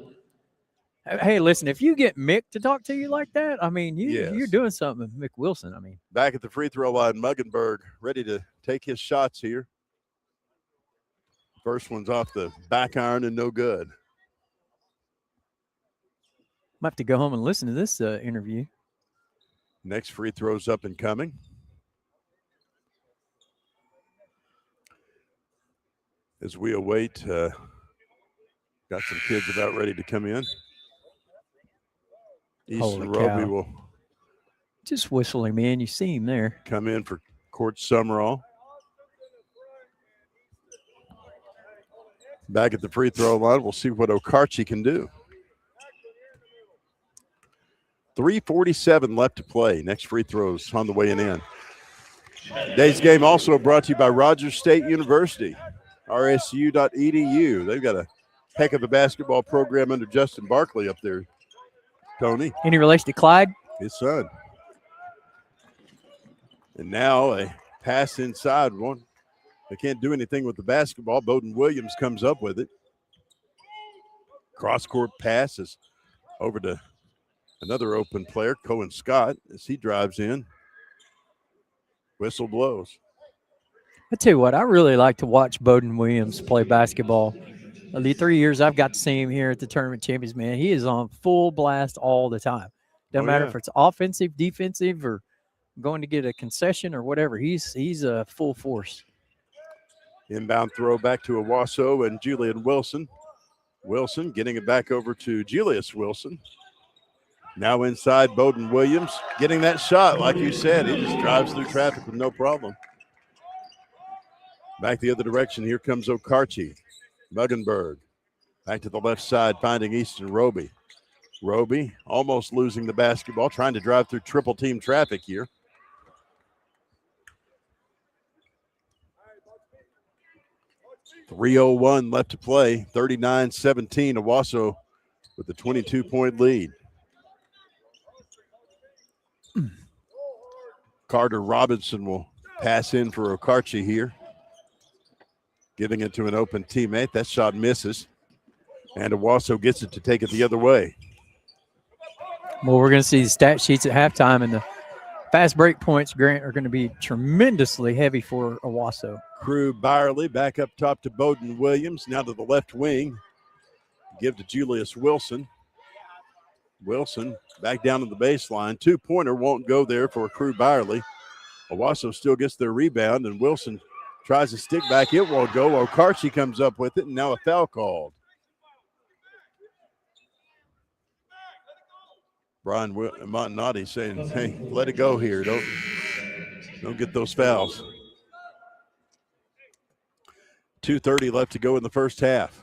And hey, listen, if you get Mick to talk to you like that, I mean, you're doing something with Mick Wilson. I mean, back at the free throw line, Muggenberg ready to take his shots here. First one's off the back iron and no good. Might have to go home and listen to this interview. Next free throw's up and coming. As we await, got some kids about ready to come in. Easton Roby will Just whistling, man. You see him there. Come in for Court Summerall. Back at the free throw line, we'll see what Okarche can do. 3:47 left to play. Next free throws on the way and in. Today's game also brought to you by Rogers State University, rsu.edu. They've got a heck of a basketball program under Justin Barkley up there, Tony. Any relation to Clyde? His son. And now a pass inside one. They can't do anything with the basketball. Bowden Williams comes up with it. Cross-court passes over to another open player, Cohen Scott, as he drives in. Whistle blows. I tell you what, I really like to watch Bowden Williams play basketball. The 3 years I've got to see him here at the Tournament Champions, man, he is on full blast all the time. Doesn't matter if it's offensive, defensive, or going to get a concession or whatever. He's a full force. Inbound throw back to Owasso and Julian Wilson. Wilson getting it back over to Julius Wilson. Now inside, Bowden Williams getting that shot. Like you said, he just drives through traffic with no problem. Back the other direction, here comes Okarche. Muggenberg back to the left side, finding Easton Roby. Roby almost losing the basketball, trying to drive through triple team traffic here. .301 left to play, 39-17, Owasso with the 22-point lead. Carter Robinson will pass in for Okarche here. Giving it to an open teammate. That shot misses. And Owasso gets it to take it the other way. Well, we're going to see the stat sheets at halftime, and the fast break points, Grant, are going to be tremendously heavy for Owasso. Crew Byerly back up top to Bowden Williams. Now to the left wing. Give to Julius Wilson. Wilson back down to the baseline. Two-pointer won't go there for Crew Byerly. Owasso still gets their rebound, and Wilson tries to stick back. It won't go. Okarche comes up with it, and now a foul called. Brian Montanati saying, hey, let it go here. Don't get those fouls. 2:30 left to go in the first half.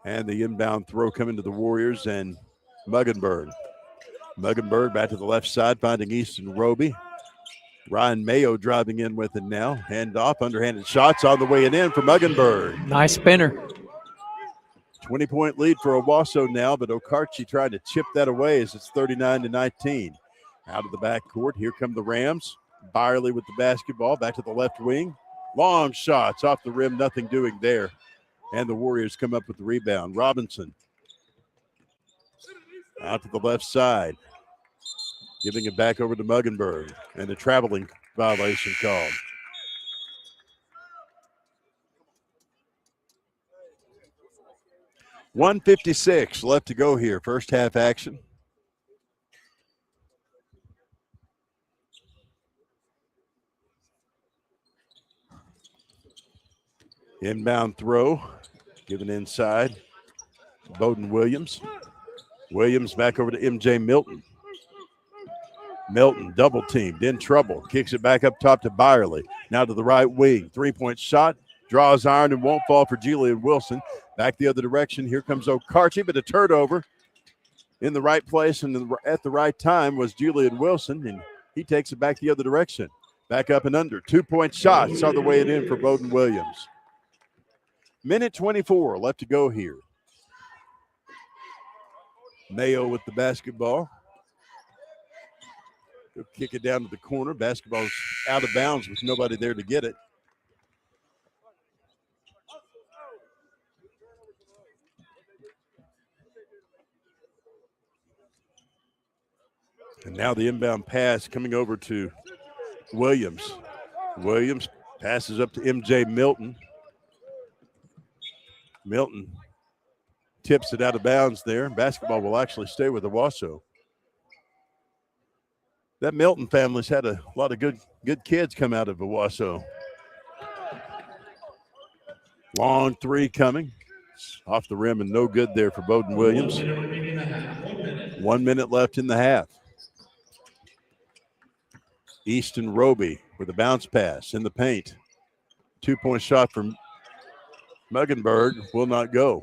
And the inbound throw coming to the Warriors and Muggenberg. Muggenberg back to the left side, finding Easton Roby. Ryan Mayo driving in with it now. Hand off, underhanded shots on the way and in for Muggenberg. Nice spinner. 20-point lead for Owasso now, but Okarche tried to chip that away as it's 39-19. Out of the backcourt, here come the Rams. Byerly with the basketball, back to the left wing. Long shots off the rim, nothing doing there. And the Warriors come up with the rebound. Robinson out to the left side. Giving it back over to Muggenberg. And a traveling violation called. .156 left to go here. First half action. Inbound throw. Given inside. Bowden Williams. Williams back over to MJ Milton. Milton double teamed, in trouble. Kicks it back up top to Byerly. Now to the right wing. 3-point shot. Draws iron and won't fall for Julian Wilson. Back the other direction. Here comes Okarche, but a turnover. In the right place and at the right time was Julian Wilson, and he takes it back the other direction. Back up and under. 2-point shot. Saw the way it in for Bowden Williams. Minute 24 left to go here. Mayo with the basketball. He'll kick it down to the corner. Basketball's out of bounds with nobody there to get it. And now the inbound pass coming over to Williams. Williams passes up to MJ Milton. Milton tips it out of bounds there. Basketball will actually stay with Owasso. That Milton family's had a lot of good kids come out of Owasso. Long three coming. Off the rim and no good there for Bowden Williams. 1 minute left in the half. Easton Roby with a bounce pass in the paint. 2-point shot from Muggenberg will not go.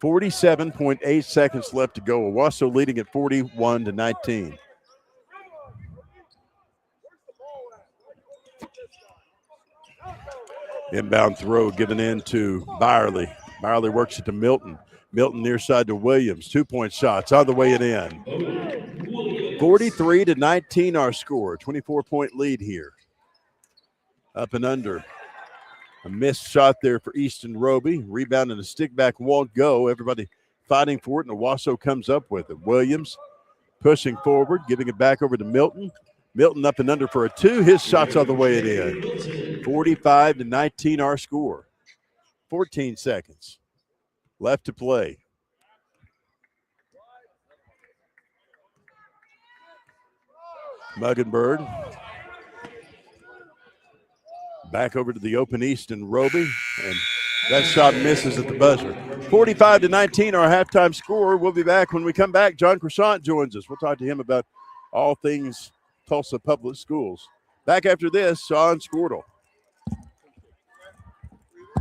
47.8 seconds left to go. Owasso leading at 41-19. Inbound throw given in to Byerly. Byerly works it to Milton. Milton near side to Williams. 2-point shots on the way and in. 43-19 our score. 24-point lead here. Up and under. A missed shot there for Easton Roby. Rebound and a stick back won't go. Everybody fighting for it, and Owasso comes up with it. Williams pushing forward, giving it back over to Milton. Milton up and under for a 2. His shot's on the way and in. 45-19 our score. 14 seconds left to play. Muggenberg back over to the open Easton Roby, and that shot misses at the buzzer. 45-19 our halftime score. We'll be back when we come back. John Croissant joins us. We'll talk to him about all things Tulsa Public Schools. Back after this on Squirtle.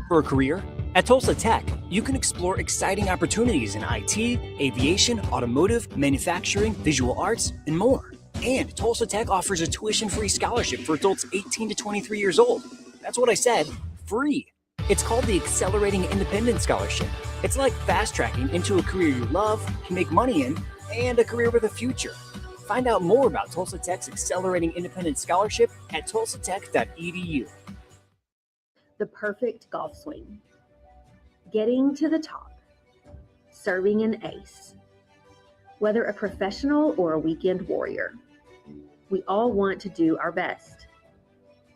For a career? At Tulsa Tech, you can explore exciting opportunities in IT, aviation, automotive, manufacturing, visual arts, and more. And Tulsa Tech offers a tuition-free scholarship for adults 18 to 23 years old. That's what I said, free. It's called the Accelerating Independent Scholarship. It's like fast-tracking into a career you love, can make money in, and a career with a future. Find out more about Tulsa Tech's Accelerating Independent Scholarship at tulsatech.edu. The perfect golf swing, getting to the top, serving an ace. Whether a professional or a weekend warrior, we all want to do our best.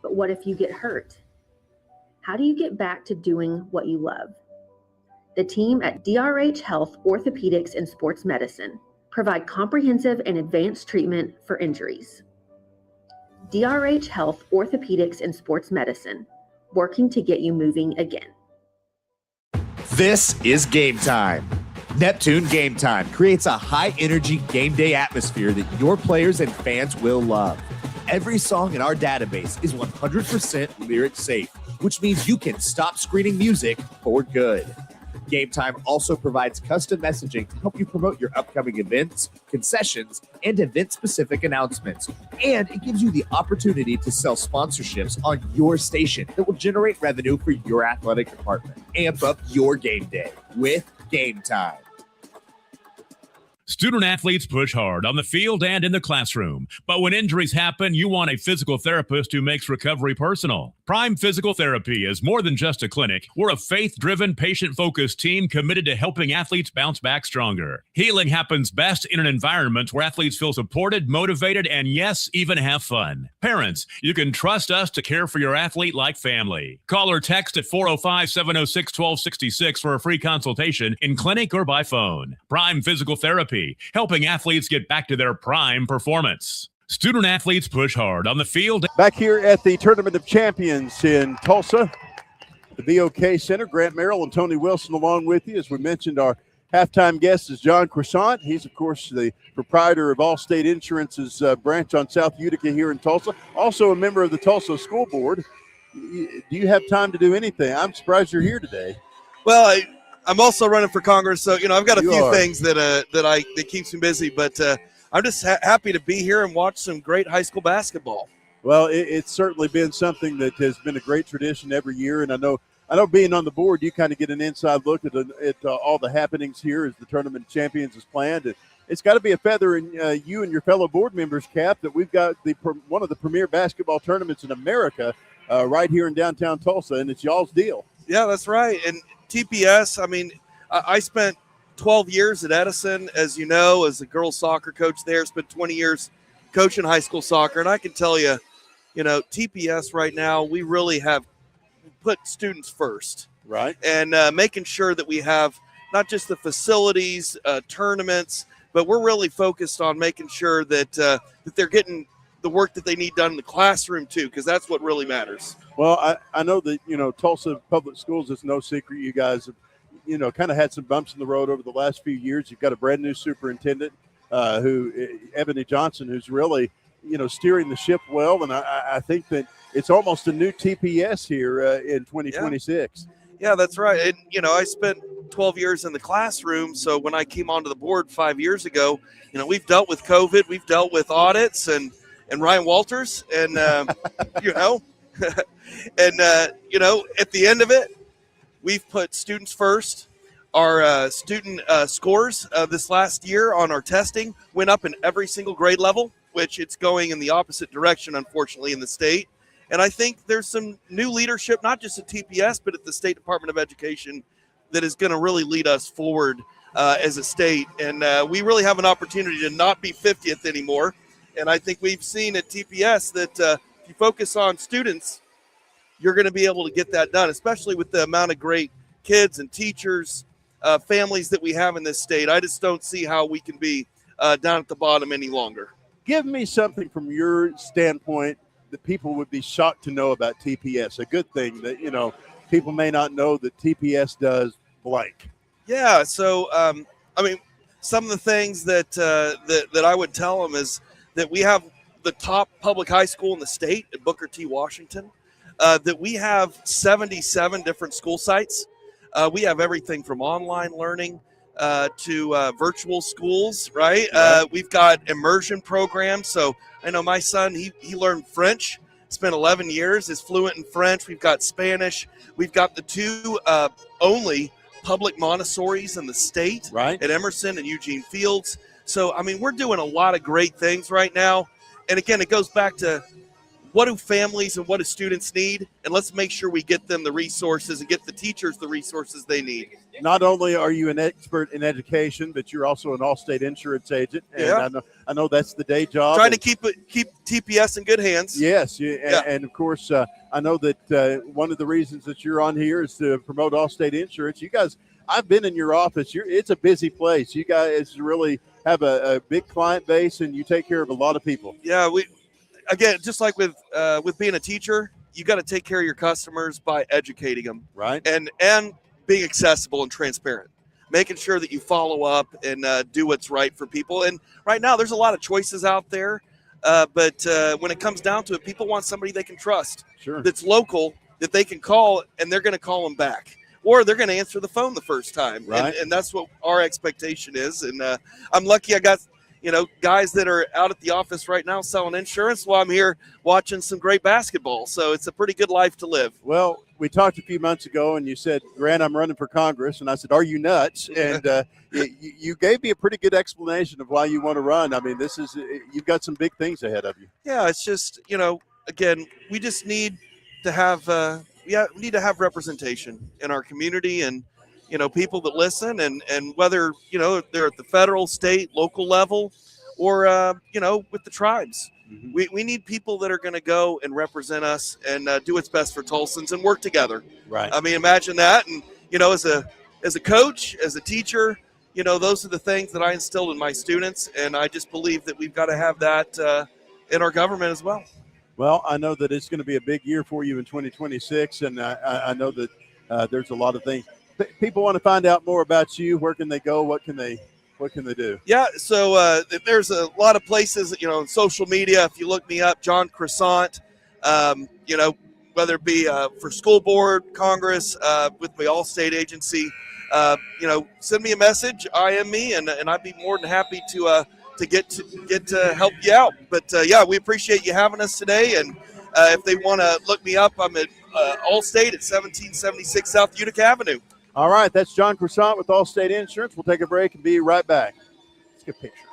But what if you get hurt? How do you get back to doing what you love? The team at DRH Health Orthopedics and Sports Medicine provide comprehensive and advanced treatment for injuries. DRH Health Orthopedics and Sports Medicine, working to get you moving again. This is Game Time. Neptune Game Time creates a high-energy game day atmosphere that your players and fans will love. Every song in our database is 100% lyric safe, which means you can stop screening music for good. Game Time also provides custom messaging to help you promote your upcoming events, concessions, and event-specific announcements. And it gives you the opportunity to sell sponsorships on your station that will generate revenue for your athletic department. Amp up your game day with Game Time. Student athletes push hard on the field and in the classroom. But when injuries happen, you want a physical therapist who makes recovery personal. Prime Physical Therapy is more than just a clinic. We're a faith-driven, patient-focused team committed to helping athletes bounce back stronger. Healing happens best in an environment where athletes feel supported, motivated, and yes, even have fun. Parents, you can trust us to care for your athlete like family. Call or text at 405-706-1266 for a free consultation in clinic or by phone. Prime Physical Therapy, helping athletes get back to their prime performance. Student athletes push hard on the field. Back here at the Tournament of Champions in Tulsa, the BOK Center, Grant Merrill and Tony Wilson along with you. As we mentioned, our halftime guest is John Croissant. He's, of course, the proprietor of Allstate Insurance's branch on South Utica here in Tulsa. Also a member of the Tulsa School Board. Do you have time to do anything? I'm surprised you're here today. Well, I'm also running for Congress, so I've got a few things that keeps me busy. But I'm just happy to be here and watch some great high school basketball. Well, it's certainly been something that has been a great tradition every year, and I know being on the board, you kind of get an inside look at all the happenings here as the Tournament of Champions is planned. And it's got to be a feather in you and your fellow board members' cap that we've got one of the premier basketball tournaments in America right here in downtown Tulsa, and it's y'all's deal. Yeah, that's right. And TPS, I spent 12 years at Edison, as you know, as a girls soccer coach there. Spent 20 years coaching high school soccer. And I can tell you, TPS right now, we really have put students first. Right. And making sure that we have not just the facilities, tournaments, but we're really focused on making sure that that they're getting the work that they need done in the classroom too, because that's what really matters. Well, I know that, Tulsa Public Schools is no secret. You guys have, kind of had some bumps in the road over the last few years. You've got a brand new superintendent, Ebony Johnson, who's really, steering the ship well. And I think that it's almost a new TPS here in 2026. Yeah, that's right. And, I spent 12 years in the classroom. So when I came onto the board 5 years ago, we've dealt with COVID, we've dealt with audits and Ryan Walters and, and, at the end of it, we've put students first. Our student scores this last year on our testing went up in every single grade level, which it's going in the opposite direction, unfortunately, in the state. And I think there's some new leadership, not just at TPS, but at the State Department of Education, that is going to really lead us forward as a state. And we really have an opportunity to not be 50th anymore. And I think we've seen at TPS that if you focus on students, you're going to be able to get that done, especially with the amount of great kids and teachers, families that we have in this state. I just don't see how we can be down at the bottom any longer. Give me something from your standpoint that people would be shocked to know about TPS, a good thing that, people may not know that TPS does blank. Yeah, so, some of the things that I would tell them is that we have the top public high school in the state at Booker T. Washington, that we have 77 different school sites. We have everything from online learning to virtual schools, right? We've got immersion programs. So I know my son, he learned French, spent 11 years, is fluent in French. We've got Spanish. We've got the two only public Montessoris in the state, right, at Emerson and Eugene Fields. So, we're doing a lot of great things right now. And again, it goes back to what do families and what do students need? And let's make sure we get them the resources and get the teachers the resources they need. Not only are you an expert in education, but you're also an all-state insurance agent. And I know that's the day job. Trying to keep TPS in good hands. Yes. And of course, I know that one of the reasons that you're on here is to promote all-state insurance. You guys, I've been in your office. It's a busy place. You guys really have a big client base, and you take care of a lot of people. Yeah, again, just like with being a teacher, you got to take care of your customers by educating them, right? And being accessible and transparent, making sure that you follow up and do what's right for people. And right now, there's a lot of choices out there, but when it comes down to it, people want somebody they can trust, sure, that's local, that they can call, and they're going to call them back, or they're going to answer the phone the first time, right? And that's what our expectation is. And I'm lucky I got guys that are out at the office right now selling insurance while I'm here watching some great basketball. So it's a pretty good life to live. Well, we talked a few months ago, and you said, Grant, I'm running for Congress. And I said, are you nuts? And you gave me a pretty good explanation of why you want to run. You've got some big things ahead of you. Yeah, it's just, again, we just need to have we need to have representation in our community, and people that listen, and whether, they're at the federal, state, local level, or, with the tribes. Mm-hmm. We need people that are going to go and represent us and do what's best for Tulsans and work together. Right. Imagine that. And, as a coach, as a teacher, those are the things that I instilled in my students. And I just believe that we've got to have that in our government as well. Well, I know that it's going to be a big year for you in 2026. And I know that there's a lot of things. People want to find out more about you. Where can they go? What can they do? Yeah, so there's a lot of places, on social media. If you look me up, John Croissant, whether it be for school board, Congress, with my all-state agency, send me a message, IM me, and I'd be more than happy to get to help you out. But we appreciate you having us today. And if they want to look me up, I'm at Allstate at 1776 South Utica Avenue. All right, that's John Croissant with Allstate Insurance. We'll take a break and be right back. Let's get a picture.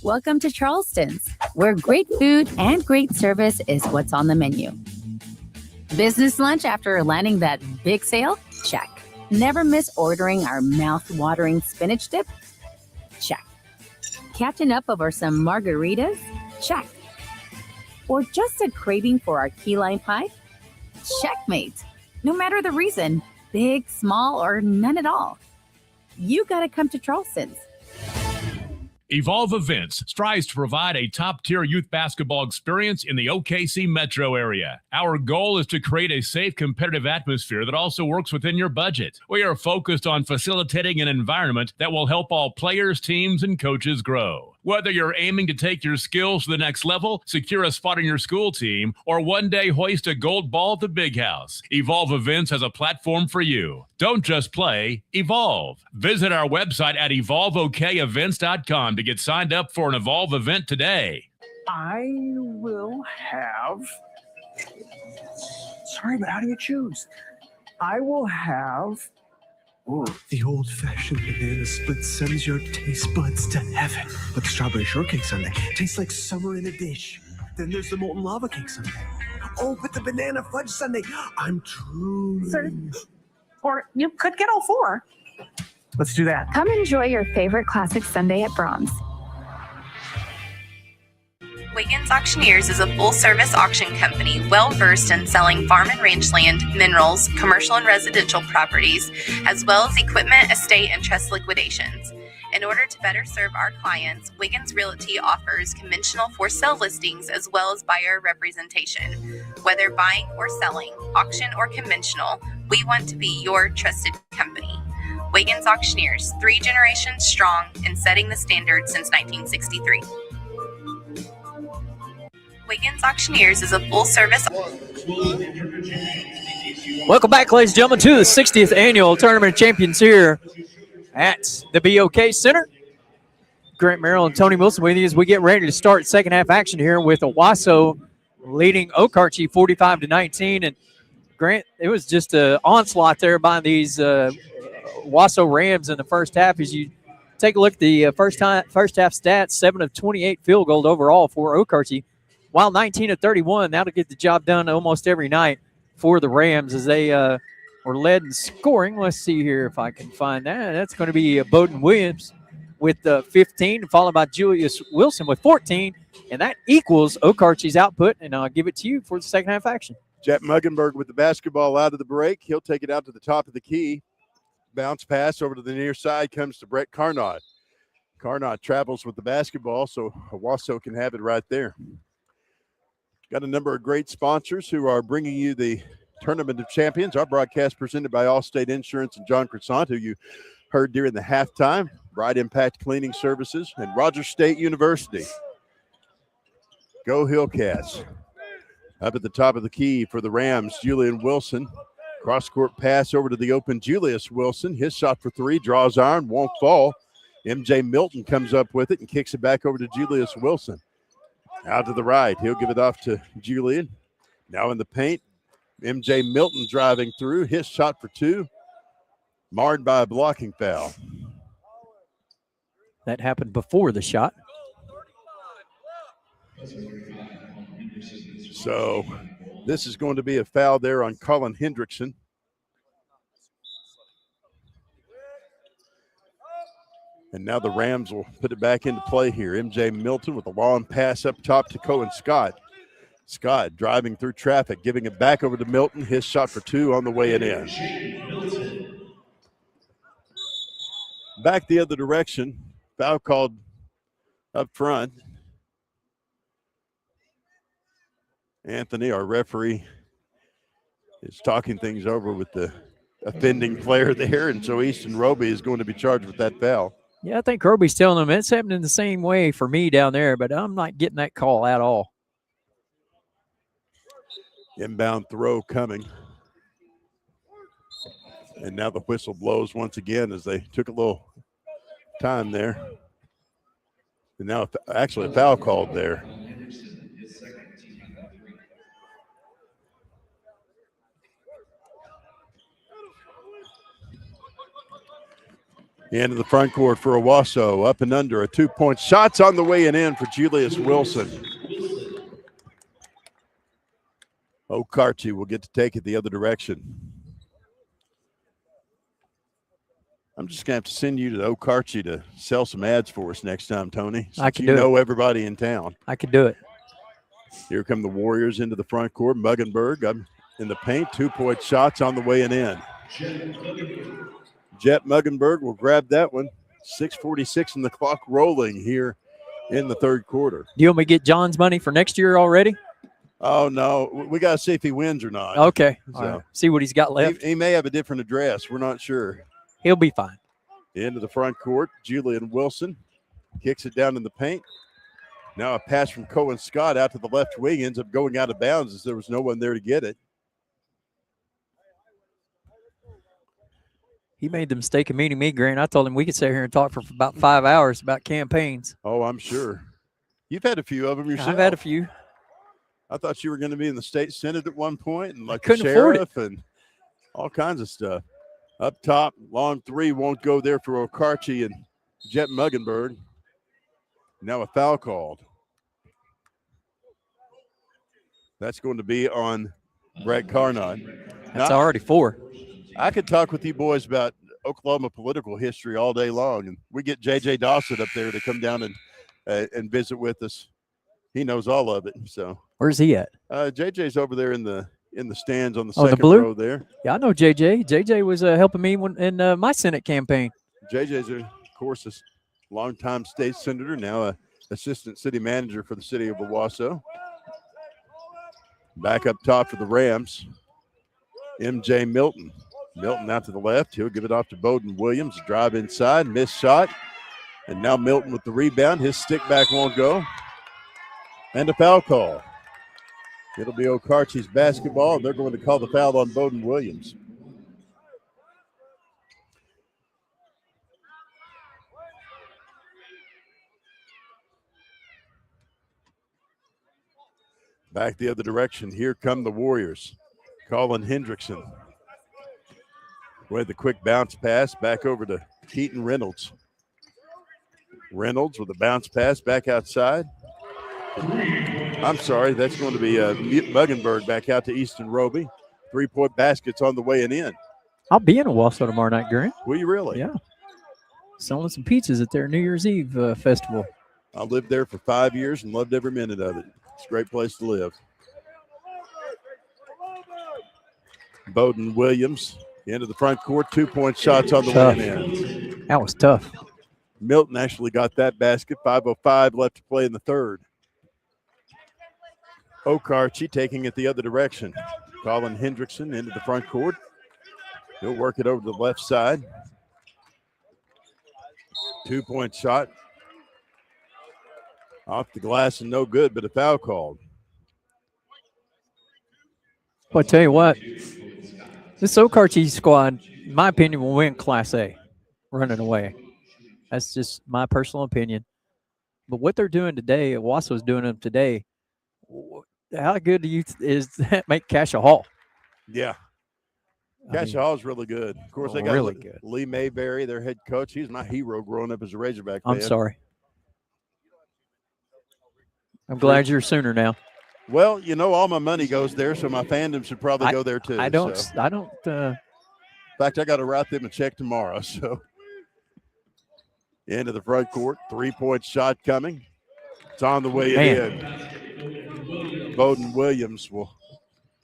Welcome to Charleston's, where great food and great service is what's on the menu. Business lunch after landing that big sale? Check. Never miss ordering our mouth-watering spinach dip? Check. Catching up over some margaritas? Check. Or just a craving for our key lime pie? Checkmate. No matter the reason, big, small, or none at all, you gotta come to Charleston's. Evolve Events strives to provide a top-tier youth basketball experience in the OKC metro area. Our goal is to create a safe, competitive atmosphere that also works within your budget. We are focused on facilitating an environment that will help all players, teams, and coaches grow. Whether you're aiming to take your skills to the next level, secure a spot on your school team, or one day hoist a gold ball at the big house, Evolve Events has a platform for you. Don't just play, evolve. Visit our website at evolveokevents.com to get signed up for an Evolve event today. I will have... Sorry, but how do you choose? I will have... Ooh. The old-fashioned banana split sends your taste buds to heaven. But the strawberry shortcake sundae tastes like summer in a dish. Then there's the molten lava cake sundae. Oh, but the banana fudge sundae, I'm truly... Or you could get all four. Let's do that. Come enjoy your favorite classic sundae at Brahms. Wiggins Auctioneers is a full-service auction company well-versed in selling farm and range land, minerals, commercial and residential properties, as well as equipment, estate, and trust liquidations. In order to better serve our clients, Wiggins Realty offers conventional for-sale listings as well as buyer representation. Whether buying or selling, auction or conventional, we want to be your trusted company. Wiggins Auctioneers, 3 generations strong and setting the standard since 1963. Wiggins Auctioneers is a full-service... Welcome back, ladies and gentlemen, to the 60th Annual Tournament of Champions here at the BOK Center. Grant Merrill and Tony Wilson with you as we get ready to start second half action here with Owasso leading Okarche 45-19. And Grant, it was just an onslaught there by these Owasso Rams in the first half. As you take a look at the first half stats, 7 of 28 field goals overall for Okarche, while 19 of 31. That'll get the job done almost every night for the Rams as they were led in scoring. Let's see here if I can find that. That's going to be Bowden Williams with 15, followed by Julius Wilson with 14, and that equals Okarche's output, and I'll give it to you for the second half action. Jet Muggenberg with the basketball out of the break. He'll take it out to the top of the key. Bounce pass over to the near side comes to Brett Carnot. Carnot travels with the basketball, so Owasso can have it right there. Got a number of great sponsors who are bringing you the Tournament of Champions. Our broadcast presented by Allstate Insurance and John Croissant, who you heard during the halftime. Bright Impact Cleaning Services and Rogers State University. Go Hillcats. Up at the top of the key for the Rams, Julian Wilson. Cross-court pass over to the open Julius Wilson. His shot for 3, draws iron, won't fall. MJ Milton comes up with it and kicks it back over to Julius Wilson. Out to the right. He'll give it off to Julian. Now in the paint. MJ Milton driving through. His shot for 2. Marred by a blocking foul. That happened before the shot. So this is going to be a foul there on Colin Hendrickson. And now the Rams will put it back into play here. MJ Milton with a long pass up top to Cohen Scott. Scott driving through traffic, giving it back over to Milton. His shot for 2 on the way it in. Back the other direction. Foul called up front. Anthony, our referee, is talking things over with the offending player there, and so Easton Roby is going to be charged with that foul. Yeah, I think Roby's telling them it's happening the same way for me down there, but I'm not getting that call at all. Inbound throw coming. And now the whistle blows once again as they took a little time there. And now actually a foul called there. Into the front court for Owasso, up and under, a 2-point shot's on the way and in for Julius Wilson. Okarche will get to take it the other direction. I'm just going to have to send you to Okarche to sell some ads for us next time, Tony. I can you do know it. everybody in town. I could do it. Here come the Warriors into the front court. Muggenberg in the paint. 2-point shots on the way and in. Jet Muggenberg will grab that one. 6:46 and the clock rolling here in the third quarter. Do you want me to get John's money for next year already? Oh, no. We got to see if he wins or not. Okay. So, All right. See what he's got left. He may have a different address. We're not sure. He'll be fine. Into the front court. Julian Wilson kicks it down in the paint. Now a pass from Cohen Scott out to the left wing ends up going out of bounds as there was no one there to get it. He made the mistake of meeting me, Grant. I told him we could sit here and talk for about 5 hours about campaigns. Oh, I'm sure. You've had a few of them yourself. I've had a few. I thought you were going to be in the state senate at one point and like the couldn't afford sheriff and all kinds of stuff. Up top, long three won't go there for Okarche and Jet Muggenberg. Now a foul called. That's going to be on Brett Carnot. That's already 4. I could talk with you boys about Oklahoma political history all day long, and we get J.J. Dawson up there to come down and visit with us. He knows all of it. So where's he at? J.J.'s over there in the stands on the Oh, the second blue? row there. Yeah, I know JJ. JJ was helping me in my Senate campaign. J.J.'s, of course, a longtime state senator, now a assistant city manager for the city of Owasso. Back up top for the Rams, M.J. Milton. Milton out to the left. He'll give it off to Bowden Williams. Drive inside, missed shot. And now Milton with the rebound. His stick back won't go. And a foul call. It'll be Okarche's basketball. They're going to call the foul on Bowden Williams. Back the other direction. Here come the Warriors. Colin Hendrickson with the quick bounce pass back over to Keaton Reynolds. Reynolds with a bounce pass back outside. I'm sorry, that's going to be Muggenberg back out to Easton Roby. 3-point baskets on the way and in. I'll be in Owasso tomorrow night, Grant. Will you really? Yeah. Selling some pizzas at their New Year's Eve festival. I lived there for 5 years and loved every minute of it. It's a great place to live. Bowden Williams into the front court. 2-point shots on the way in. That was tough. Milton actually got that basket. 5:05 left to play in the third. Okarche taking it the other direction. Colin Hendrickson into the front court. He'll work it over to the left side. 2-point shot. Off the glass and no good, but a foul called. Well, I tell you what, this Okarche squad, in my opinion, will win Class A running away. That's just my personal opinion. But what they're doing today, Owasso's doing them today, how good do you is that make Cassia Hall? Yeah. Cassia Hall is really good. Of course, they got really good. Lee Mayberry, their head coach. He's my hero growing up as a Razorback I'm fan. sorry. I'm glad you're a Sooner now. Well, you know, all my money goes there, so my fandom should probably go there too. I don't. In fact, I got to write them a check tomorrow. So, into the front court, 3-point shot coming. It's on the way in. Bowden Williams will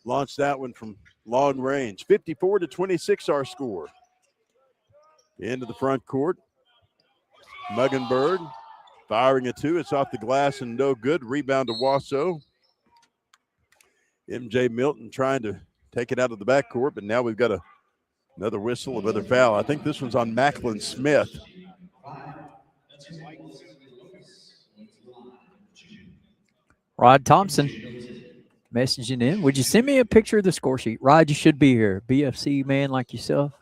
launch that one from long range. 54-26 our score. Into the front court. Muggenberg firing a 2. It's off the glass and no good. Rebound to Owasso. M.J. Milton trying to take it out of the backcourt, but now we've got another whistle, another foul. I think this one's on Macklin Smith. Rod Thompson messaging in. Would you send me a picture of the score sheet? Rod, you should be here. BFC man like yourself.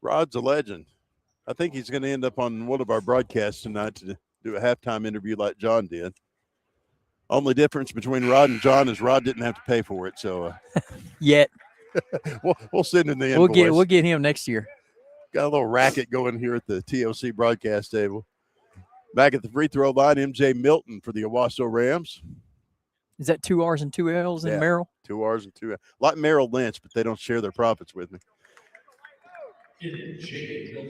Rod's a legend. I think he's going to end up on one of our broadcasts tonight to do a halftime interview like John did. Only difference between Rod and John is Rod didn't have to pay for it. So yet we'll send him the invoice. We'll get him next year. Got a little racket going here at the TOC broadcast table. Back at the free throw line, M.J. Milton for the Owasso Rams. Is that 2 R's and 2 L's in Yeah, Merrill? 2 R's and 2 L's. Like Merrill Lynch, but they don't share their profits with me.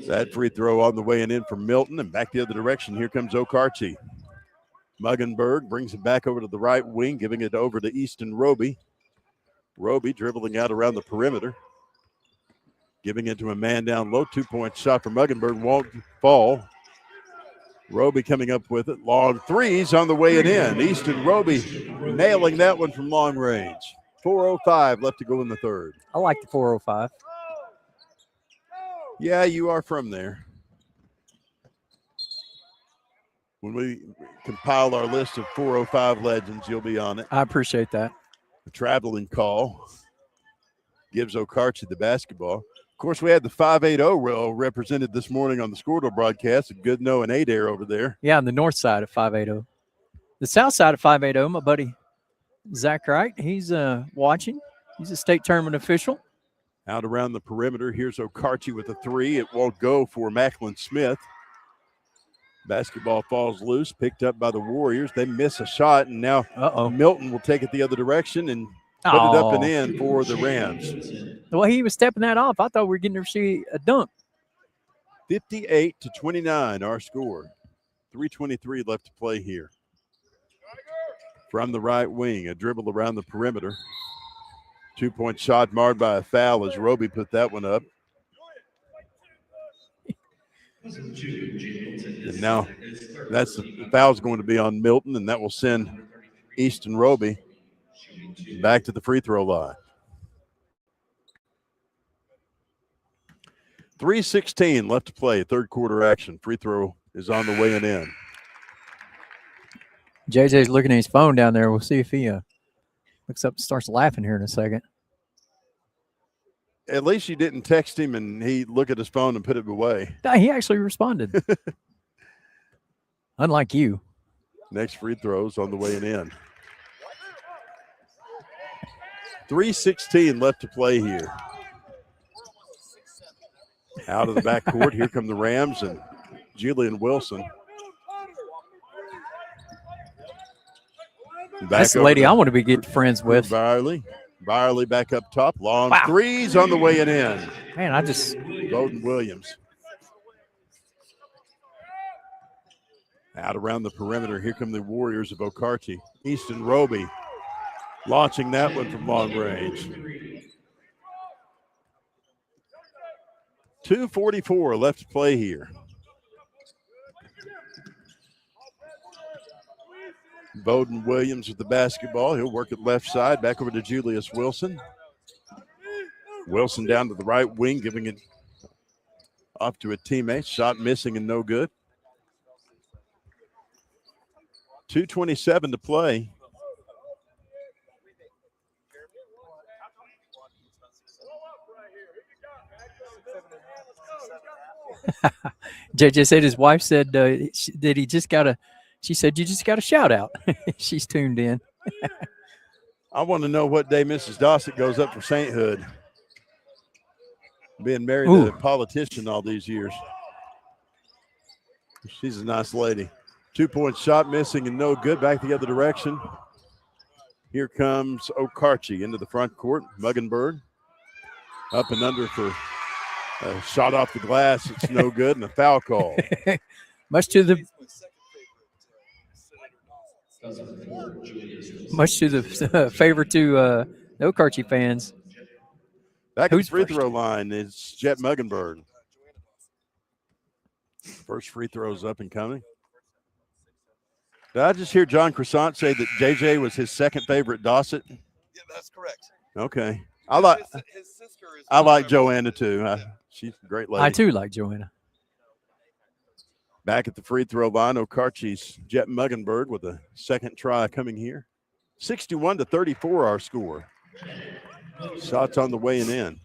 That free throw on the way and in from Milton, and back the other direction. Here comes Okarche. Muggenberg brings it back over to the right wing, giving it over to Easton Roby. Roby dribbling out around the perimeter, giving it to a man down low. 2-point shot for Muggenberg won't fall. Roby coming up with it. Long threes on the way and in. Easton Roby nailing that one from long range. 4:05 left to go in the third. I like the 4:05. Yeah, you are from there. When we compile our list of 4:05 legends, you'll be on it. I appreciate that. The traveling call gives Okarche the basketball. Of course, we had the 580 row represented this morning on the Squirtle broadcast. A good no and Adair over there. Yeah, on the north side of 580. The south side of 580, my buddy Zach Wright, he's watching. He's a state tournament official. Out around the perimeter, here's Okarche with a three. It won't go for Macklin Smith. Basketball falls loose, picked up by the Warriors. They miss a shot, and now Milton will take it the other direction and put it up and in for the Rams. The way he was stepping that off, I thought we were getting to see a dunk. 58-29, our score. 3:23 left to play here. From the right wing, a dribble around the perimeter. 2-point shot marred by a foul as Roby put that one up. And now the foul's going to be on Milton, and that will send Easton Roby back to the free throw line. 3:16 left to play, third quarter action. Free throw is on the way and in. JJ's looking at his phone down there. We'll see if he looks up and starts laughing here in a second. At least you didn't text him and he look at his phone and put it away. No, he actually responded. Unlike you. Next free throws on the way and in. 3:16 left to play here. Out of the backcourt, here come the Rams and Julian Wilson. That's the lady I want to be getting friends with. Byerly back up top. Long threes on the way and in. Man, Bowden Williams. Out around the perimeter. Here come the Warriors of Okarche. Easton Roby launching that one from long range. 2:44 left to play here. Bowden Williams with the basketball. He'll work it left side. Back over to Julius Wilson. Wilson down to the right wing, giving it off to a teammate. Shot missing and no good. 2:27 to play. JJ said his wife said that he just got a. She said, you just got a shout out. She's tuned in. I want to know what day Mrs. Dossett goes up for sainthood. Being married to a politician all these years. She's a nice lady. 2-point shot missing and no good. Back the other direction. Here comes Okarche into the front court. Muggenberg up and under for a shot off the glass. It's no good and a foul call. Much to the favor to the Okarche fans. Back at the free throw line is Jet Muggenberg. First free throws up and coming. Did I just hear John Croissant say that JJ was his second favorite Dossett? Yeah, that's correct. Okay. I like Joanna too. She's a great lady. I too like Joanna. Back at the free throw line, Okarche's Jet Muggenberg with a second try coming here. 61-34 our score. Shots on the way and in.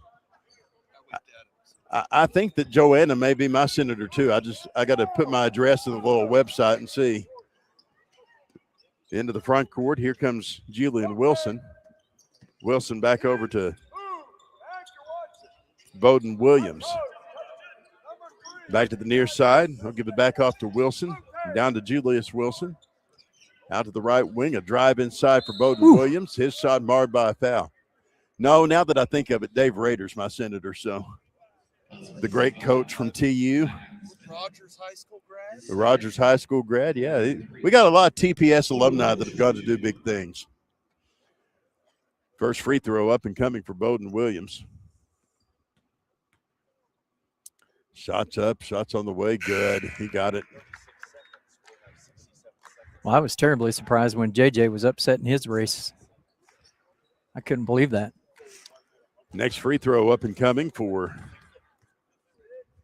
I think that Joanna may be my senator too. I got to put my address in the little website and see. Into the front court, here comes Julian Wilson. Wilson back over to Bowden Williams. Back to the near side. I'll give it back off to Wilson. Down to Julius Wilson. Out to the right wing, a drive inside for Bowden Williams. His shot marred by a foul. No, now that I think of it, Dave Rader's my senator, so the great coach from TU. Rogers High School grad. The Rogers High School grad, yeah. We got a lot of TPS alumni that have gone to do big things. First free throw up and coming for Bowden Williams. Shots up, shots on the way, good. He got it. Well, I was terribly surprised when JJ was upset in his race. I couldn't believe that. Next free throw up and coming for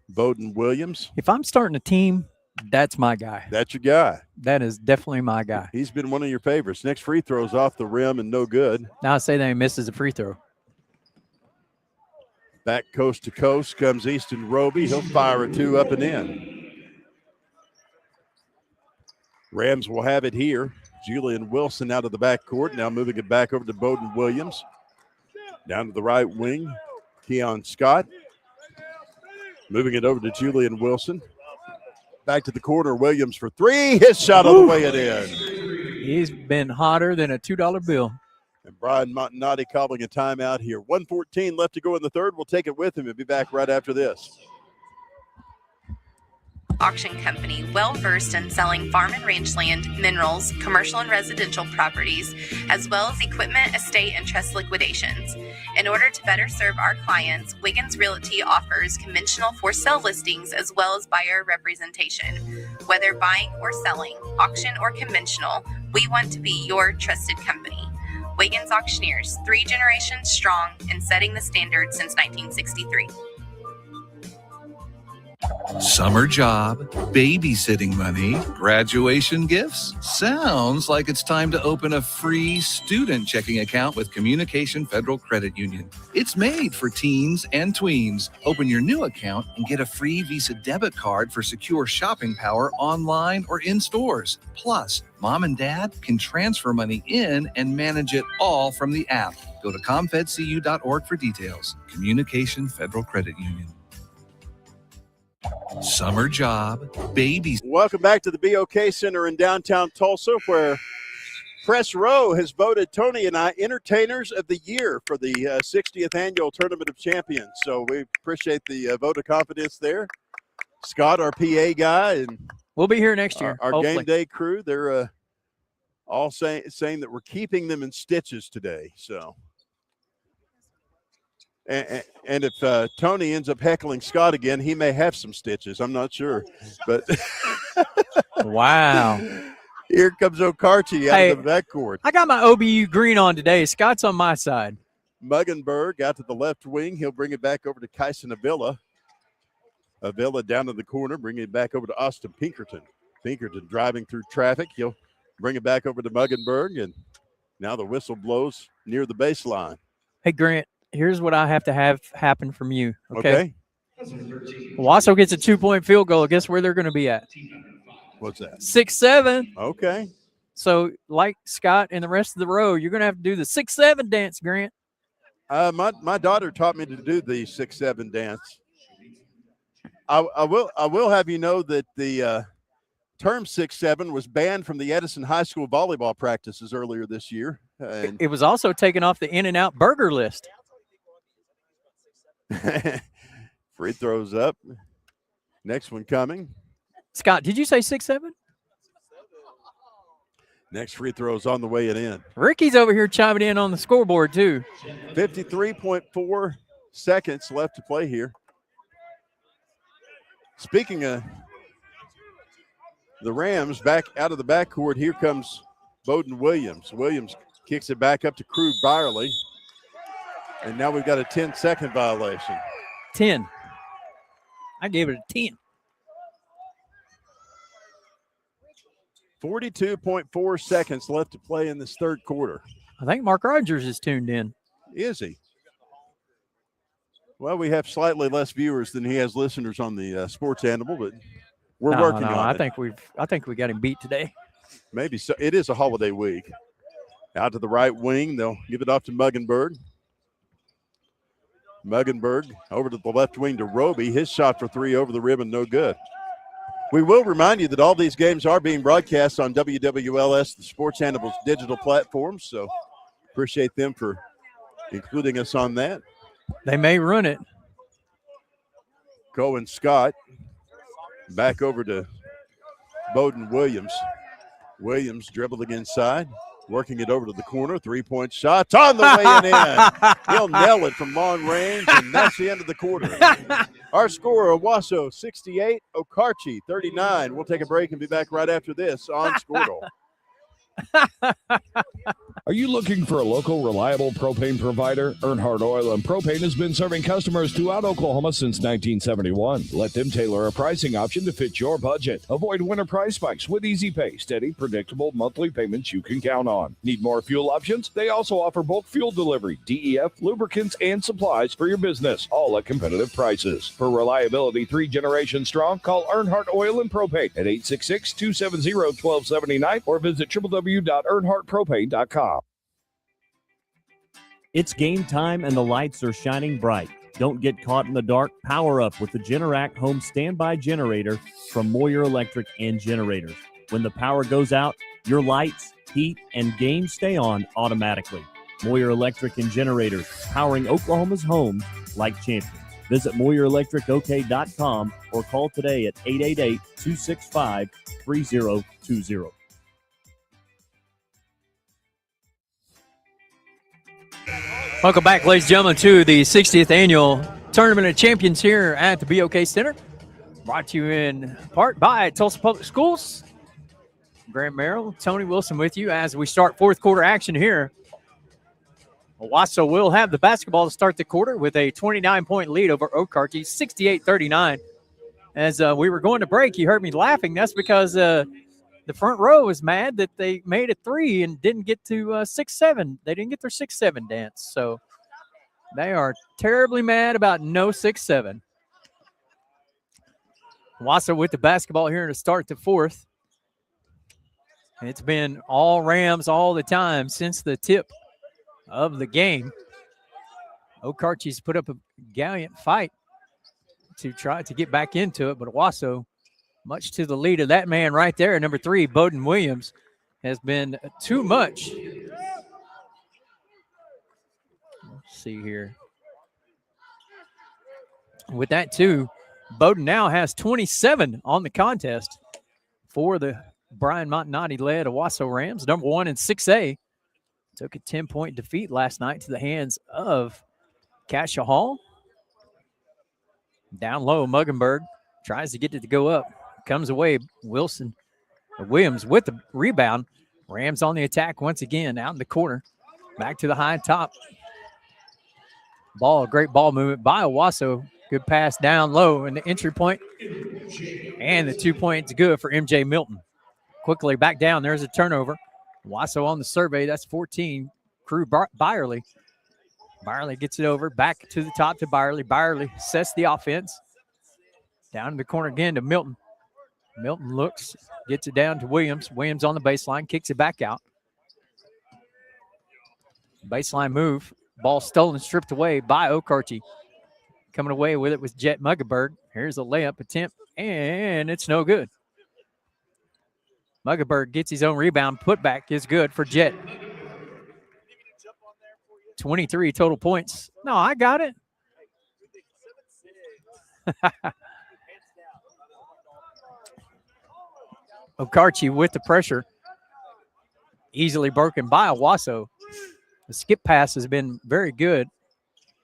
Bowden Williams. If I'm starting a team, that's my guy. That's your guy. That is definitely my guy. He's been one of your favorites. Next free throw's off the rim and no good. Now I say that he misses a free throw. Back coast to coast comes Easton Roby. He'll fire a two up and in. Rams will have it here. Julian Wilson out of the backcourt. Now moving it back over to Bowden Williams. Down to the right wing, Keon Scott. Moving it over to Julian Wilson. Back to the corner, Williams for three. His shot on the way it in. He's been hotter than a $2 bill. And Brian Montanati calling a timeout here. 1:14 left to go in the third. We'll take it with him and be back right after this. Auction company well versed in selling farm and rangeland, minerals, commercial and residential properties, as well as equipment, estate, and trust liquidations. In order to better serve our clients, Wiggins Realty offers conventional for sale listings as well as buyer representation. Whether buying or selling, auction or conventional, we want to be your trusted company. Wiggins Auctioneers, 3 generations strong and setting the standard since 1963. Summer job, babysitting money, graduation gifts. Sounds like it's time to open a free student checking account with Communication Federal Credit Union. It's made for teens and tweens. Open your new account and get a free Visa debit card for secure shopping power online or in stores. Plus, mom and dad can transfer money in and manage it all from the app. Go to comfedcu.org for details. Communication Federal Credit Union. Summer job, babies. Welcome back to the BOK Center in downtown Tulsa, where Press Row has voted Tony and I Entertainers of the Year for the 60th Annual Tournament of Champions. So we appreciate the vote of confidence there. Scott, our PA guy, and we'll be here next year. Our game day crew, they're all saying that we're keeping them in stitches today. So. And if Tony ends up heckling Scott again, he may have some stitches. I'm not sure. But wow. Here comes Okarche out of the backcourt. I got my OBU green on today. Scott's on my side. Muggenberg out to the left wing. He'll bring it back over to Kyson Avila. Avila down to the corner, bringing it back over to Austin Pinkerton. Pinkerton driving through traffic. He'll bring it back over to Muggenberg. And now the whistle blows near the baseline. Hey, Grant. Here's what I have to have happen from you. Okay. Owasso gets a 2-point field goal. Guess where they're going to be at? What's that? 6-7. Okay. So, like Scott and the rest of the row, you're going to have to do the 6-7 dance, Grant. My daughter taught me to do the 6-7 dance. I will have you know that the term 6-7 was banned from the Edison High School volleyball practices earlier this year. And it was also taken off the In-N-Out burger list. Free throws up. Next one coming. Scott, did you say 6-7? Next free throw's on the way and in. Ricky's over here chiming in on the scoreboard, too. 53.4 seconds left to play here. Speaking of the Rams, back out of the backcourt, here comes Bowden Williams. Williams kicks it back up to Krug Byerly. And now we've got a 10-second violation. 10. I gave it a 10. 42.4 seconds left to play in this third quarter. I think Mark Rogers is tuned in. Is he? Well, we have slightly less viewers than he has listeners on the Sports Animal, but we're working on it. I think we got him beat today. Maybe so. It is a holiday week. Out to the right wing, they'll give it off to Muggenberg. Muggenberg over to the left wing to Roby. His shot for three over the rim and no good. We will remind you that all these games are being broadcast on WWLS, the Sports Animals digital platforms, so appreciate them for including us on that. They may run it. Cohen Scott back over to Bowden Williams. Williams dribbling inside, working it over to the corner. 3-point shot on the way and in. He'll nail it from long range, and that's the end of the quarter. Our score, Owasso 68, Okarche 39. We'll take a break and be back right after this on Squirtle. Are you looking for a local, reliable propane provider? Earnhardt Oil and Propane has been serving customers throughout Oklahoma since 1971. Let them tailor a pricing option to fit your budget. Avoid winter price spikes with easy pay, steady, predictable monthly payments you can count on. Need more fuel options? They also offer bulk fuel delivery, DEF, lubricants, and supplies for your business, all at competitive prices. For reliability 3 generations strong, call Earnhardt Oil and Propane at 866-270-1279 or visit www.earnhardtpropane.com. It's game time and the lights are shining bright. Don't get caught in the dark. Power up with the Generac Home Standby Generator from Moyer Electric and Generators. When the power goes out, your lights, heat, and games stay on automatically. Moyer Electric and Generators, powering Oklahoma's homes like champions. Visit MoyerElectricOK.com or call today at 888-265-3020. Welcome back, ladies and gentlemen, to the 60th Annual Tournament of Champions here at the BOK Center. Brought to you in part by Tulsa Public Schools. Grant Merrill, Tony Wilson with you as we start fourth quarter action here. Owasso will have the basketball to start the quarter with a 29-point lead over Okarche, 68-39. As we were going to break, you heard me laughing. That's because the front row was mad that they made a 3 and didn't get to 6-7. They didn't get their 6-7 dance. So they are terribly mad about no 6-7. Owasso with the basketball here to start the fourth. It's been all Rams all the time since the tip of the game. Okarche's put up a gallant fight to try to get back into it, but Owasso, much to the lead of that man right there, number 3, Bowden Williams, has been too much. Let's see here. With that, too, Bowden now has 27 on the contest for the Brian Montanati-led Owasso Rams, number 1 in 6A. Took a 10-point defeat last night to the hands of Cassia Hall. Down low, Muggenberg tries to get it to go up. Comes away, Williams with the rebound. Rams on the attack once again, out in the corner. Back to the high top. Great ball movement by Owasso. Good pass down low in the entry point. And the 2 points good for MJ Milton. Quickly back down, there's a turnover. Owasso on the survey, that's 14. Crew Byerly. Byerly gets it over, back to the top to Byerly. Byerly sets the offense. Down in the corner again to Milton. Milton looks, gets it down to Williams. Williams on the baseline, kicks it back out. Baseline move. Ball stolen, stripped away by Okarche. Coming away with it was Jet Muggenberg. Here's a layup attempt, and it's no good. Muggenberg gets his own rebound. Putback is good for Jet. 23 total points. No, I got it. Okarche with the pressure. Easily broken by Owasso. The skip pass has been very good.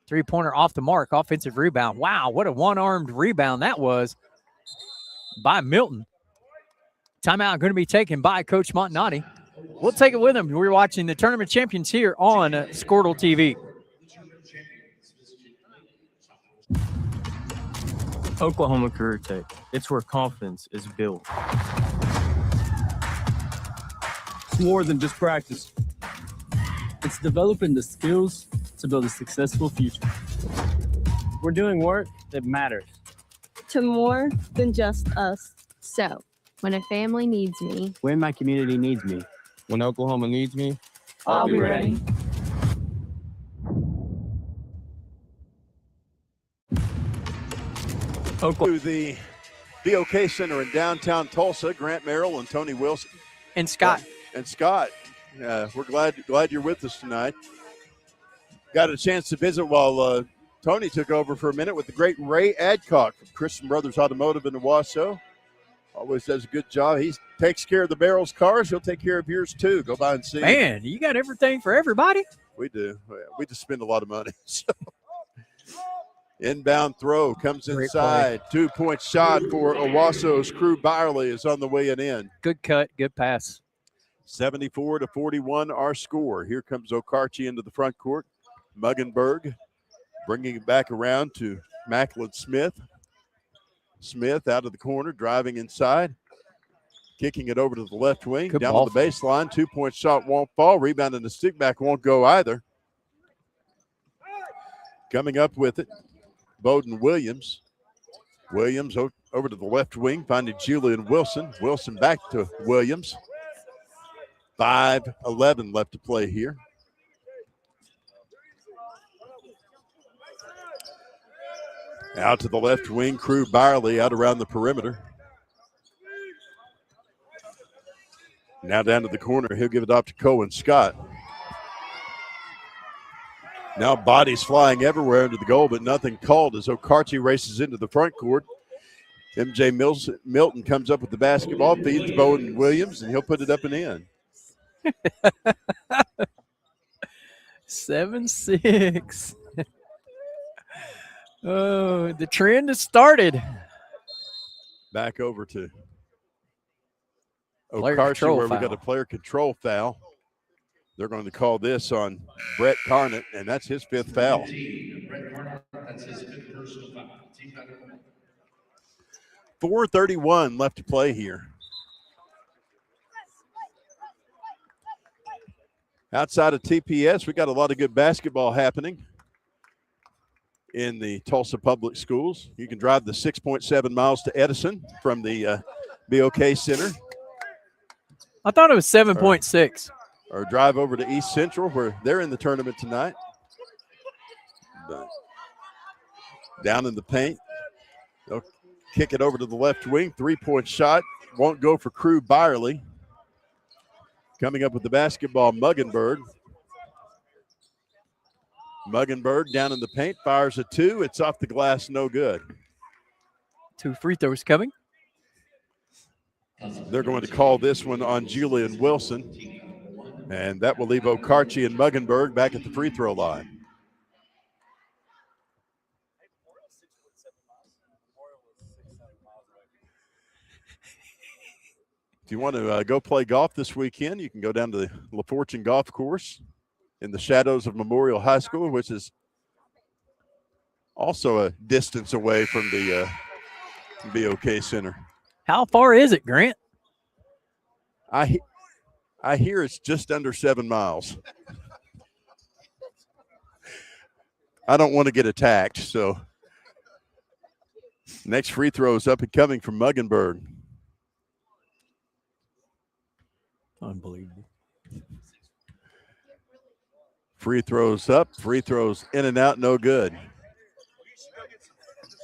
3-pointer off the mark. Offensive rebound. Wow, what a one-armed rebound that was by Milton. Timeout going to be taken by Coach Montanati. We'll take it with him. We're watching the Tournament Champions here on Squirtle TV. Oklahoma Career Tech. It's where confidence is built. It's more than just practice. It's developing the skills to build a successful future. We're doing work that matters. To more than just us. So, when a family needs me, When my community needs me. When Oklahoma needs me, I'll be ready. To the BOK Center in downtown Tulsa. Grant Merrill and Tony Wilson. And Scott. We're glad you're with us tonight. Got a chance to visit while Tony took over for a minute with the great Ray Adcock from Christian Brothers Automotive in Owasso. Always does a good job. He takes care of the Barrels cars. He'll take care of yours too. Go by and see him. Man, you got everything for everybody. We do. We just spend a lot of money. So. Inbound throw comes inside. 2-point shot for Owasso's Crew Byerly is on the way and in. Good cut, good pass. 74-41 our score. Here comes Okarche into the front court. Muggenberg bringing it back around to Macklin Smith. Smith out of the corner, driving inside. Kicking it over to the left wing. Good down ball. on the baseline. 2-point shot won't fall. Rebound and the stick back won't go either. Coming up with it, Bowden Williams. Williams over to the left wing, finding Julian Wilson. Wilson back to Williams. 5:11 left to play here. Out to the left wing, Crew Byerly out around the perimeter. Now down to the corner, he'll give it off to Cohen Scott. Now bodies flying everywhere into the goal, but nothing called as Okarche races into the front court. MJ Milton comes up with the basketball, feeds Bowden Williams, and he'll put it up and in. 7-6. Oh, the trend has started. Back over to Player Okarche control where we foul. got a player control foul. They're going to call this on Brett Carnett, and that's his 5th foul. 4:31 left to play here. Outside of TPS, we got a lot of good basketball happening in the Tulsa Public Schools. You can drive the 6.7 miles to Edison from the BOK Center. I thought it was 7.6. Or drive over to East Central where they're in the tournament tonight. But down in the paint. They'll kick it over to the left wing. 3-point shot. Won't go for Crew Byerly. Coming up with the basketball, Muggenberg. Muggenberg down in the paint, fires a 2. It's off the glass, no good. 2 free throws coming. They're going to call this one on Julian Wilson. And that will leave Okarche and Muggenberg back at the free throw line. If you want to go play golf this weekend, you can go down to the La Fortune Golf Course in the shadows of Memorial High School, which is also a distance away from the BOK Center. How far is it, Grant? I hear it's just under 7 miles. I don't want to get attacked, so next free throw is up and coming from Muggenberg. Unbelievable. Free throws up, free throws in and out, no good.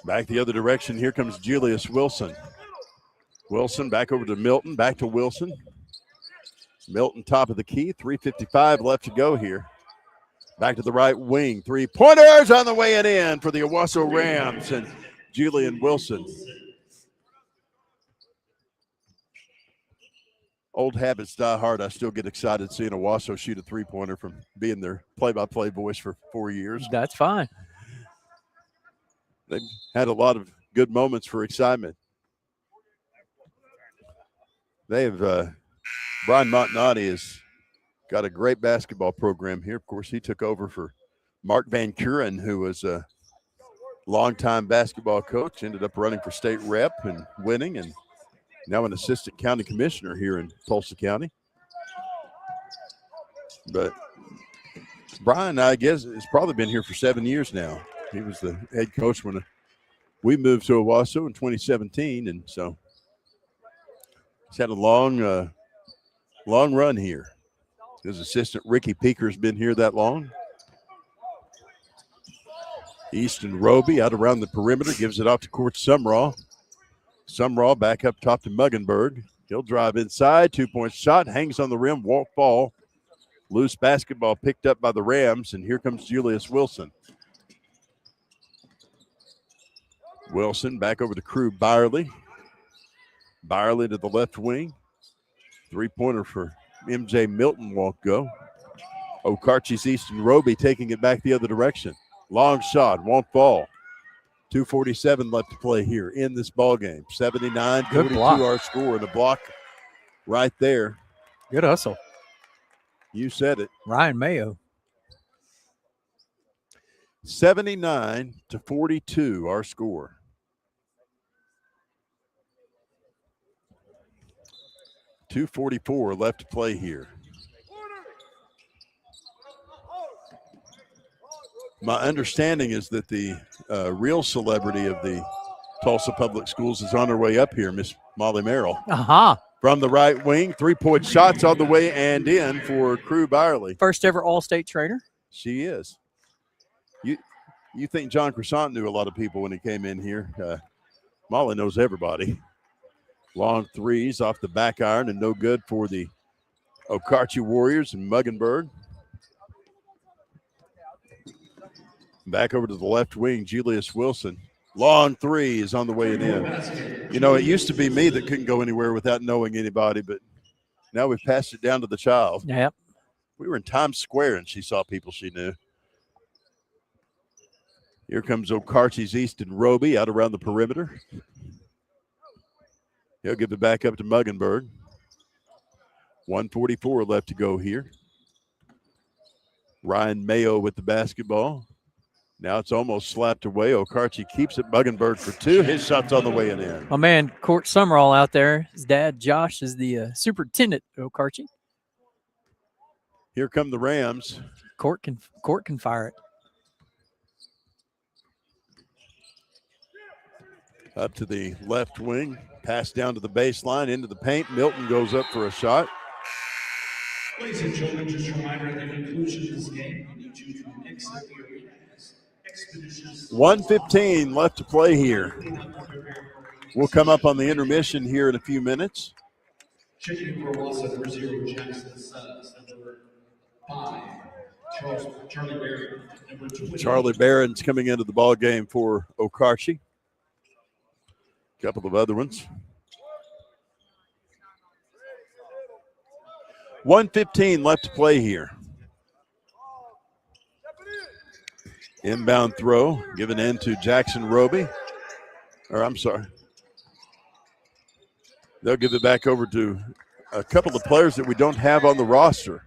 Back the other direction, here comes Julius Wilson. Wilson back over to Milton, back to Wilson. Milton top of the key, 3:55 left to go here. Back to the right wing, 3-pointers on the way and in for the Owasso Rams and Julian Wilson. Old habits die hard. I still get excited seeing Owasso shoot a 3-pointer from being their play-by-play voice for 4 years. That's fine. They've had a lot of good moments for excitement. They've Brian Montanati has got a great basketball program here. Of course, he took over for Mark Van Kuren, who was a longtime basketball coach, ended up running for state rep and winning, and now an assistant county commissioner here in Tulsa County. But Brian, I guess, has probably been here for 7 years now. He was the head coach when we moved to Owasso in 2017, and so he's had a long run here. His assistant, Ricky Peaker's been here that long. Easton Roby out around the perimeter, gives it off to Court Sumrall. Sumrall back up top to Muggenberg. He'll drive inside. 2-point shot. Hangs on the rim. Won't fall. Loose basketball picked up by the Rams. And here comes Julius Wilson. Wilson back over to Crew Byerly. Byerly to the left wing. 3-pointer for MJ Milton won't go. Okarche's Easton Roby taking it back the other direction. Long shot. Won't fall. 2:47 left to play here in this ball game. 79-42 our score, and a block right there. Good hustle. You said it. Ryan Mayo. 79-42 our score. .244 left to play here. My understanding is that the real celebrity of the Tulsa Public Schools is on her way up here, Miss Molly Merrill. From the right wing, 3-point shots on the way and in for Crew Byerly. First ever All-State trainer. She is. You think John Croissant knew a lot of people when he came in here. Molly knows everybody. Long threes off the back iron and no good for the Okarche Warriors and Muggenberg. Back over to the left wing, Julius Wilson. Long three is on the way in. You know, it used to be me that couldn't go anywhere without knowing anybody, but now we've passed it down to the child. Yep. We were in Times Square and she saw people she knew. Here comes Okarche's Easton Roby out around the perimeter. He'll give it back up to Muggenberg. 1:44 left to go here. Ryan Mayo with the basketball. Now it's almost slapped away. Okarche keeps it. Muggenberg for two. His shot's on the way and in. My man, Court Summerall out there. His dad, Josh, is the superintendent of Okarche. Here come the Rams. Court can fire it. Up to the left wing. Pass down to the baseline, into the paint. Milton goes up for a shot. Ladies and gentlemen, just a reminder at the conclusion of this game, we need you to exit the arena. 1:15 left to play here. We'll come up on the intermission here in a few minutes. Checking for Owasso, number 0, Jackson Suggs. Number 5, Charlie Barron. Number 2. Charlie Barron's coming into the ball game for Okarche. A couple of other ones. 1:15 left to play here. Inbound throw given in to Jackson Roby. Or I'm sorry. They'll give it back over to a couple of players that we don't have on the roster.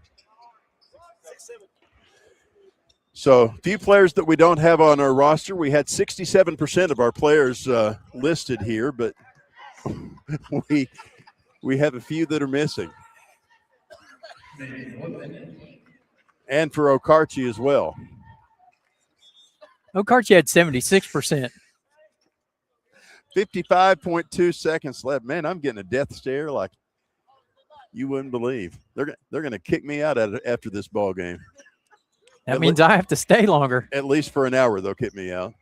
So a few players that we don't have on our roster. We had 67% of our players listed here, but we have a few that are missing. And for Okarche as well. Okarche had 76%. 55.2 seconds left. Man, I'm getting a death stare like you wouldn't believe. They're going to kick me out after this ball game. That means I have to stay longer. At least for an hour, they'll kick me out.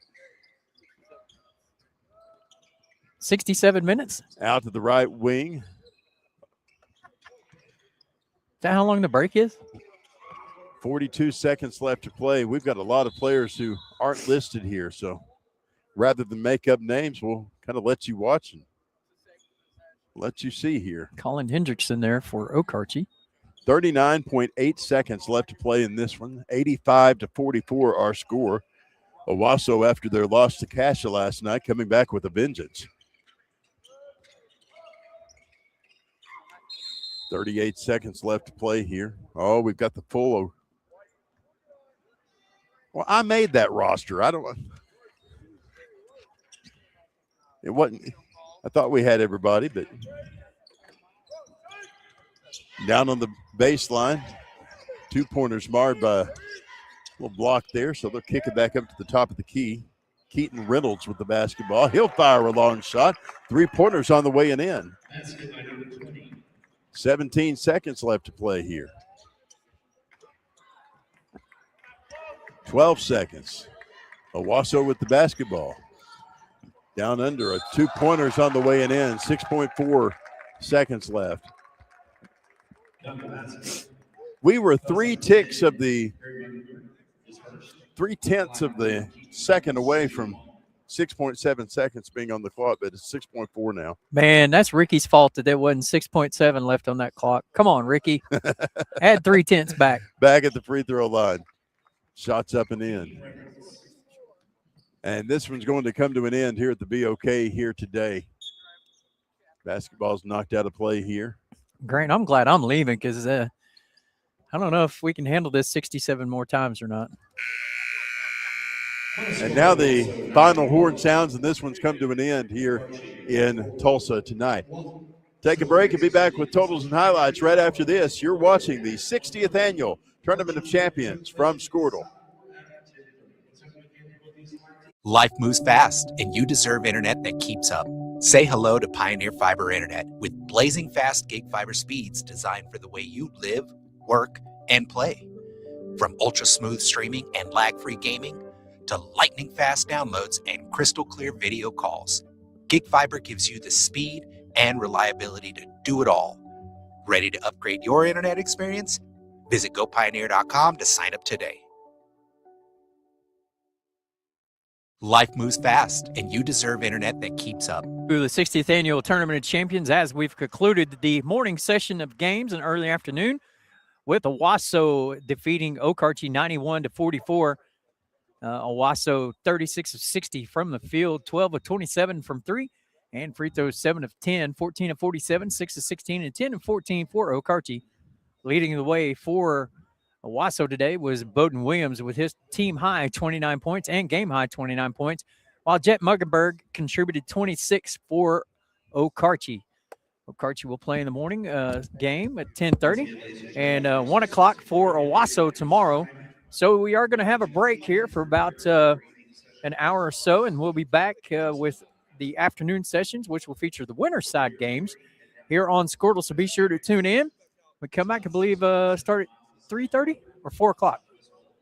67 minutes. Out to the right wing. Is that how long the break is? 42 seconds left to play. We've got a lot of players who aren't listed here, so rather than make up names, we'll kind of let you watch and let you see here. Colin Hendrickson there for Okarche. 39.8 seconds left to play in this one. 85-44 our score. Owasso, after their loss to Cassia last night, coming back with a vengeance. 38 seconds left to play here. Oh, we've got the full. Well, I made that roster. It wasn't. I thought we had everybody, but down on the baseline, 2-pointers marred by a little block there, so they'll kick it back up to the top of the key. Keaton Reynolds with the basketball. He'll fire a long shot. 3-pointers on the way and in. 17 seconds left to play here. 12 seconds. Owasso with the basketball. Down under, a 2-pointers on the way and in, 6.4 seconds left. We were 3/10 of the second away from 6.7 seconds being on the clock, but it's 6.4 now. Man, that's Ricky's fault that there wasn't 6.7 left on that clock. Come on, Ricky. Add 3/10 back. Back at the free throw line. Shots up and in. And this one's going to come to an end here at the BOK here today. Basketball's knocked out of play here. Grant, I'm glad I'm leaving because I don't know if we can handle this 67 more times or not. And now the final horn sounds, and this one's come to an end here in Tulsa tonight. Take a break and be back with totals and highlights right after this. You're watching the 60th Annual Tournament of Champions from Squirtle. Life moves fast, and you deserve internet that keeps up. Say hello to Pioneer Fiber Internet with blazing fast gig fiber speeds designed for the way you live, work, and play. From ultra-smooth streaming and lag-free gaming to lightning-fast downloads and crystal-clear video calls, Gig Fiber gives you the speed and reliability to do it all. Ready to upgrade your internet experience? Visit gopioneer.com to sign up today. Life moves fast, and you deserve internet that keeps up. Through the 60th Annual Tournament of Champions, as we've concluded the morning session of games and early afternoon, with Owasso defeating Okarche 91-44. Owasso 36 of 60 from the field, 12 of 27 from three, and free throws 7 of 10, 14 of 47, 6 of 16, and 10 of 14 for Okarche. Leading the way for Owasso today was Bowden Williams with his team high 29 points and game high 29 points, while Jet Muggenberg contributed 26 for Okarche. Okarche will play in the morning game at 10:30 and 1 o'clock for Owasso tomorrow. So we are going to have a break here for about an hour or so, and we'll be back with the afternoon sessions, which will feature the winter side games here on Squirtle. So be sure to tune in. We come back, I believe, start at 3:30 or 4 o'clock.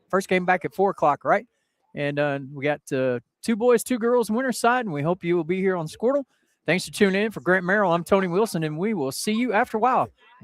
First game back at 4 o'clock, right? And we got 2 boys, 2 girls, winter side, and we hope you will be here on Squirtle. Thanks for tuning in. For Grant Merrill, I'm Tony Wilson, and we will see you after a while.